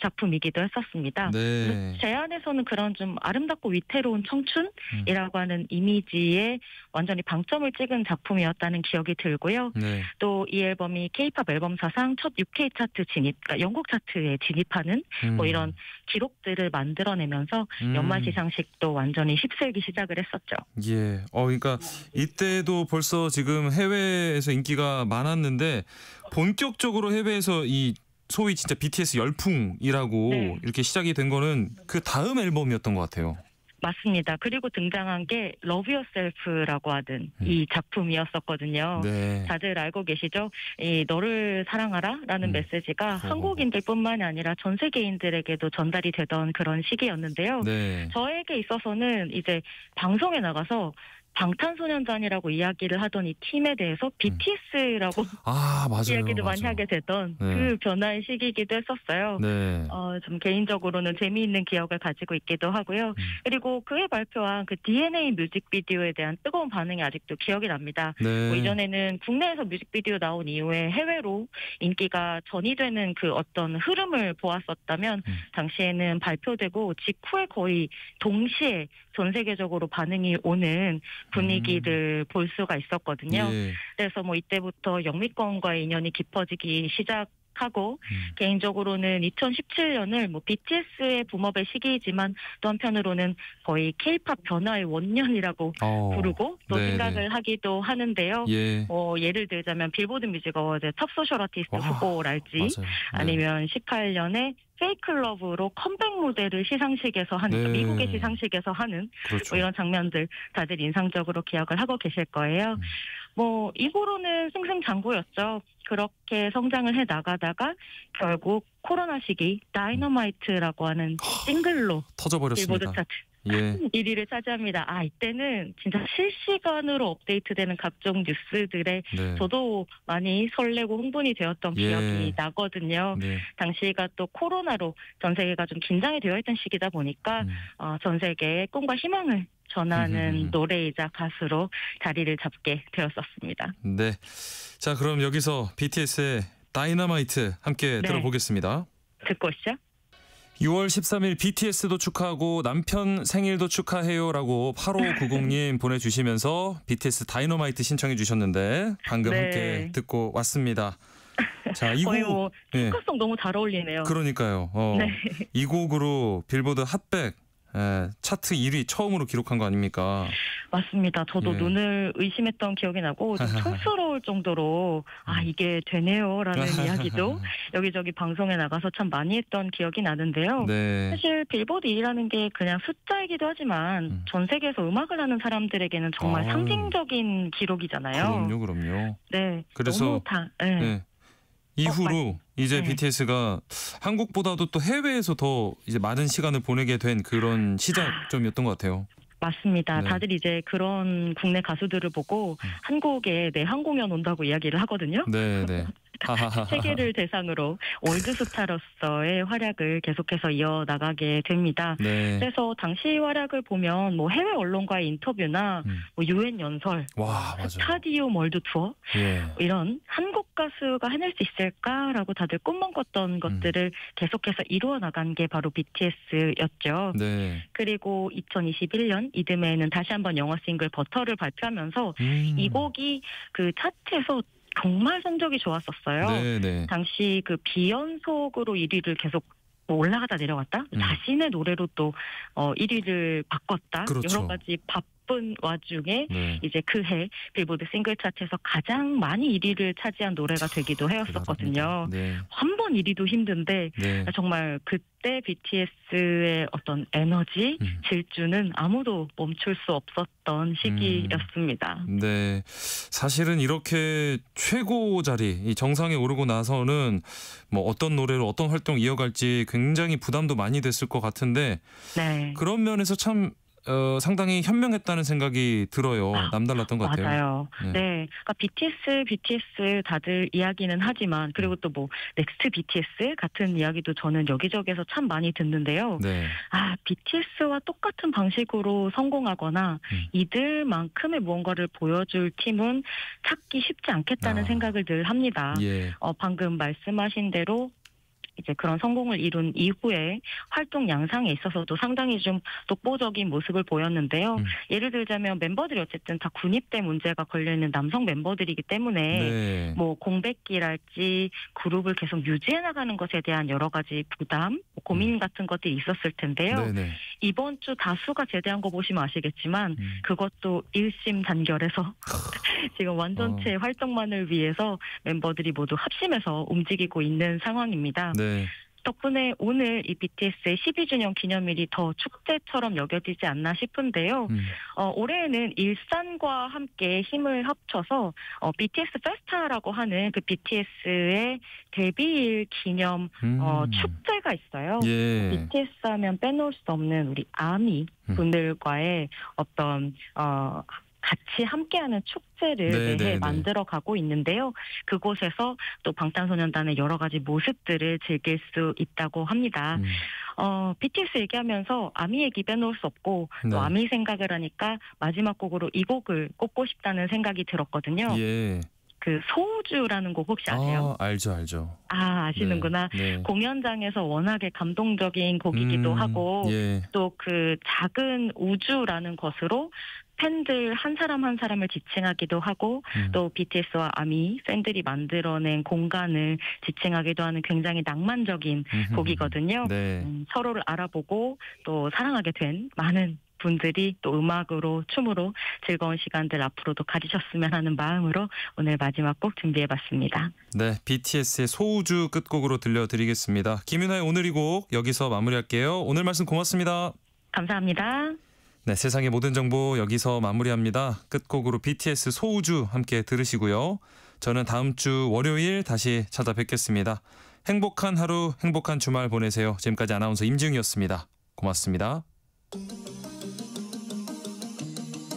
작품이기도 했었습니다. 네. 제 안에서는 그런 좀 아름답고 위태로운 청춘이라고 하는 이미지에 완전히 방점을 찍은 작품이었다는 기억이 들고요. 네. 또 이 앨범이 K-팝 앨범 사상 첫 UK 차트 진입, 그러니까 영국 차트에 진입하는 뭐 이런 기록들을 만들어내면서 연말 시상식도 완전히 휩쓸기 시작을 했었죠. 예. 그러니까 이때도 벌써 지금 해외에서 인기가 많았는데 본격적으로 해외에서 이 소위 진짜 BTS 열풍이라고 네. 이렇게 시작이 된 거는 그 다음 앨범이었던 것 같아요. 맞습니다. 그리고 등장한 게 Love Yourself라고 하는 이 작품이었었거든요. 네. 다들 알고 계시죠? 이 너를 사랑하라라는 메시지가 한국인들뿐만이 아니라 전 세계인들에게도 전달이 되던 그런 시기였는데요. 네. 저에게 있어서는 이제 방송에 나가서 방탄소년단이라고 이야기를 하던 이 팀에 대해서 BTS라고 맞아요. 이야기를 많이 하게 되던 네. 그 변화의 시기이기도 했었어요. 네. 좀 개인적으로는 재미있는 기억을 가지고 있기도 하고요. 그리고 그해 발표한 그 DNA 뮤직비디오에 대한 뜨거운 반응이 아직도 기억이 납니다. 네. 뭐 이전에는 국내에서 뮤직비디오 나온 이후에 해외로 인기가 전이되는 그 어떤 흐름을 보았었다면 당시에는 발표되고 직후에 거의 동시에 전 세계적으로 반응이 오는 분위기를 볼 수가 있었거든요. 예. 그래서 뭐 이때부터 영미권과의 인연이 깊어지기 시작하고 개인적으로는 2017년을 뭐 BTS의 붐업의 시기이지만 또 한편으로는 거의 K-팝 변화의 원년이라고 부르고 또 네네. 생각을 하기도 하는데요. 예. 예를 들자면 빌보드 뮤직 어워드 톱 소셜 아티스트 후보랄지 맞아요. 네. 아니면 18년에 페이크 러브로 컴백 무대를 시상식에서 하는 미국의 시상식에서 하는 그렇죠. 뭐 이런 장면들 다들 인상적으로 기억을 하고 계실 거예요. 뭐 이후로는 승승장구였죠. 그렇게 성장을 해 나가다가 결국 코로나 시기 다이너마이트라고 하는 싱글로 터져버렸습니다. 빌보드 차트 예. 1위를 차지합니다. 이때는 진짜 실시간으로 업데이트되는 각종 뉴스들에 네. 저도 많이 설레고 흥분이 되었던 예. 기억이 나거든요. 네. 당시가 또 코로나로 전 세계가 좀 긴장이 되어 있던 시기다 보니까 전 세계의 꿈과 희망을 전하는 노래이자 가수로 자리를 잡게 되었었습니다. 네. 자, 그럼 여기서 BTS의 다이너마이트 함께 네. 들어보겠습니다. 듣고 오시죠. 6월 13일 BTS도 축하하고 남편 생일도 축하해요라고 8590님 보내주시면서 BTS 다이너마이트 신청해 주셨는데 방금 네. 함께 듣고 왔습니다. 자, 이 거의 곡 뭐 축구송 너무 잘 어울리네요. 그러니까요. 네. 이 곡으로 빌보드 핫백 차트 1위 처음으로 기록한 거 아닙니까? 맞습니다. 저도 예. 눈을 의심했던 기억이 나고 좀 촌스러울 정도로 이게 되네요라는 이야기도 여기저기 방송에 나가서 참 많이 했던 기억이 나는데요. 네. 사실 빌보드 1위라는 게 그냥 숫자이기도 하지만 전 세계에서 음악을 하는 사람들에게는 정말 상징적인 기록이잖아요. 그럼요. 네. 그래서 네. 이후로 이제 네. BTS가 한국보다도 또 해외에서 더 이제 많은 시간을 보내게 된 그런 시작점이었던 것 같아요. 맞습니다. 네. 다들 이제 그런 국내 가수들을 보고 한국에 내한 공연 온다고 이야기를 하거든요. 네, 네. 세계를 대상으로 월드스타로서의 활약을 계속해서 이어나가게 됩니다. 네. 그래서 당시 활약을 보면 뭐 해외 언론과의 인터뷰나 뭐 유엔 연설, 와, 맞아요. 스타디움 월드 투어 예. 이런 한국 가수가 해낼 수 있을까라고 다들 꿈먹었던 것들을 계속해서 이루어 나간 게 바로 BTS였죠. 네. 그리고 2021년 이듬해에는 다시 한번 영어 싱글 버터를 발표하면서 이 곡이 그 차트에서 정말 성적이 좋았었어요. 네. 당시 그 비연속으로 1위를 계속 올라가다 내려갔다. 자신의 노래로 또 1위를 바꿨다. 그렇죠. 여러 가지 바쁜 와중에 네. 이제 그해 빌보드 싱글 차트에서 가장 많이 1위를 차지한 노래가 되기도 해왔었거든요. 네. 한 번 1위도 힘든데 네. 정말 그때 BTS의 어떤 에너지, 질주는 아무도 멈출 수 없었던 시기였습니다. 네. 사실은 이렇게 최고 자리, 이 정상에 오르고 나서는 뭐 어떤 노래로 어떤 활동 이어갈지 굉장히 부담도 많이 됐을 것 같은데 네. 그런 면에서 참 상당히 현명했다는 생각이 들어요. 남달랐던 것 같아요. 맞아요. 네. 네. 그러니까 BTS 다들 이야기는 하지만 그리고 또 뭐 넥스트 BTS 같은 이야기도 저는 여기저기서 참 많이 듣는데요. 네. BTS와 똑같은 방식으로 성공하거나 이들만큼의 무언가를 보여줄 팀은 찾기 쉽지 않겠다는 생각을 늘 합니다. 예. 방금 말씀하신 대로 이제 그런 성공을 이룬 이후에 활동 양상에 있어서도 상당히 좀 독보적인 모습을 보였는데요. 예를 들자면 멤버들이 어쨌든 다 군입대 문제가 걸려있는 남성 멤버들이기 때문에 네. 뭐 공백기랄지 그룹을 계속 유지해 나가는 것에 대한 여러 가지 부담, 고민 같은 것들이 있었을 텐데요. 네네. 이번 주 다수가 제대한 거 보시면 아시겠지만 그것도 일심 단결해서 지금 완전체 활동만을 위해서 멤버들이 모두 합심해서 움직이고 있는 상황입니다. 네. 덕분에 오늘 이 BTS의 12주년 기념일이 더 축제처럼 여겨지지 않나 싶은데요. 올해에는 일산과 함께 힘을 합쳐서 BTS 페스타라고 하는 그 BTS의 데뷔일 기념 축제가 있어요. 예. BTS 하면 빼놓을 수 없는 우리 아미 분들과의 어떤 같이 함께하는 축제를 매해 만들어가고 있는데요. 그곳에서 또 방탄소년단의 여러 가지 모습들을 즐길 수 있다고 합니다. BTS 얘기하면서 아미 얘기 빼놓을 수 없고 또 아미 생각을 하니까 마지막 곡으로 이 곡을 꼽고 싶다는 생각이 들었거든요. 예. 그 소우주라는 곡 혹시 아세요? 알죠. 아시는구나. 네. 공연장에서 워낙에 감동적인 곡이기도 하고 예. 또 그 작은 우주라는 것으로 팬들 한 사람 한 사람을 지칭하기도 하고 또 BTS와 아미 팬들이 만들어낸 공간을 지칭하기도 하는 굉장히 낭만적인 곡이거든요. 네. 서로를 알아보고 또 사랑하게 된 많은 분들이 또 음악으로 춤으로 즐거운 시간들 앞으로도 가지셨으면 하는 마음으로 오늘 마지막 곡 준비해봤습니다. 네, BTS의 소우주 끝곡으로 들려드리겠습니다. 김윤아의 오늘 이 곡 여기서 마무리할게요. 오늘 말씀 고맙습니다. 감사합니다. 네, 세상의 모든 정보 여기서 마무리합니다. 끝곡으로 BTS 소우주 함께 들으시고요. 저는 다음 주 월요일 다시 찾아뵙겠습니다. 행복한 하루, 행복한 주말 보내세요. 지금까지 아나운서 임지웅이었습니다. 고맙습니다.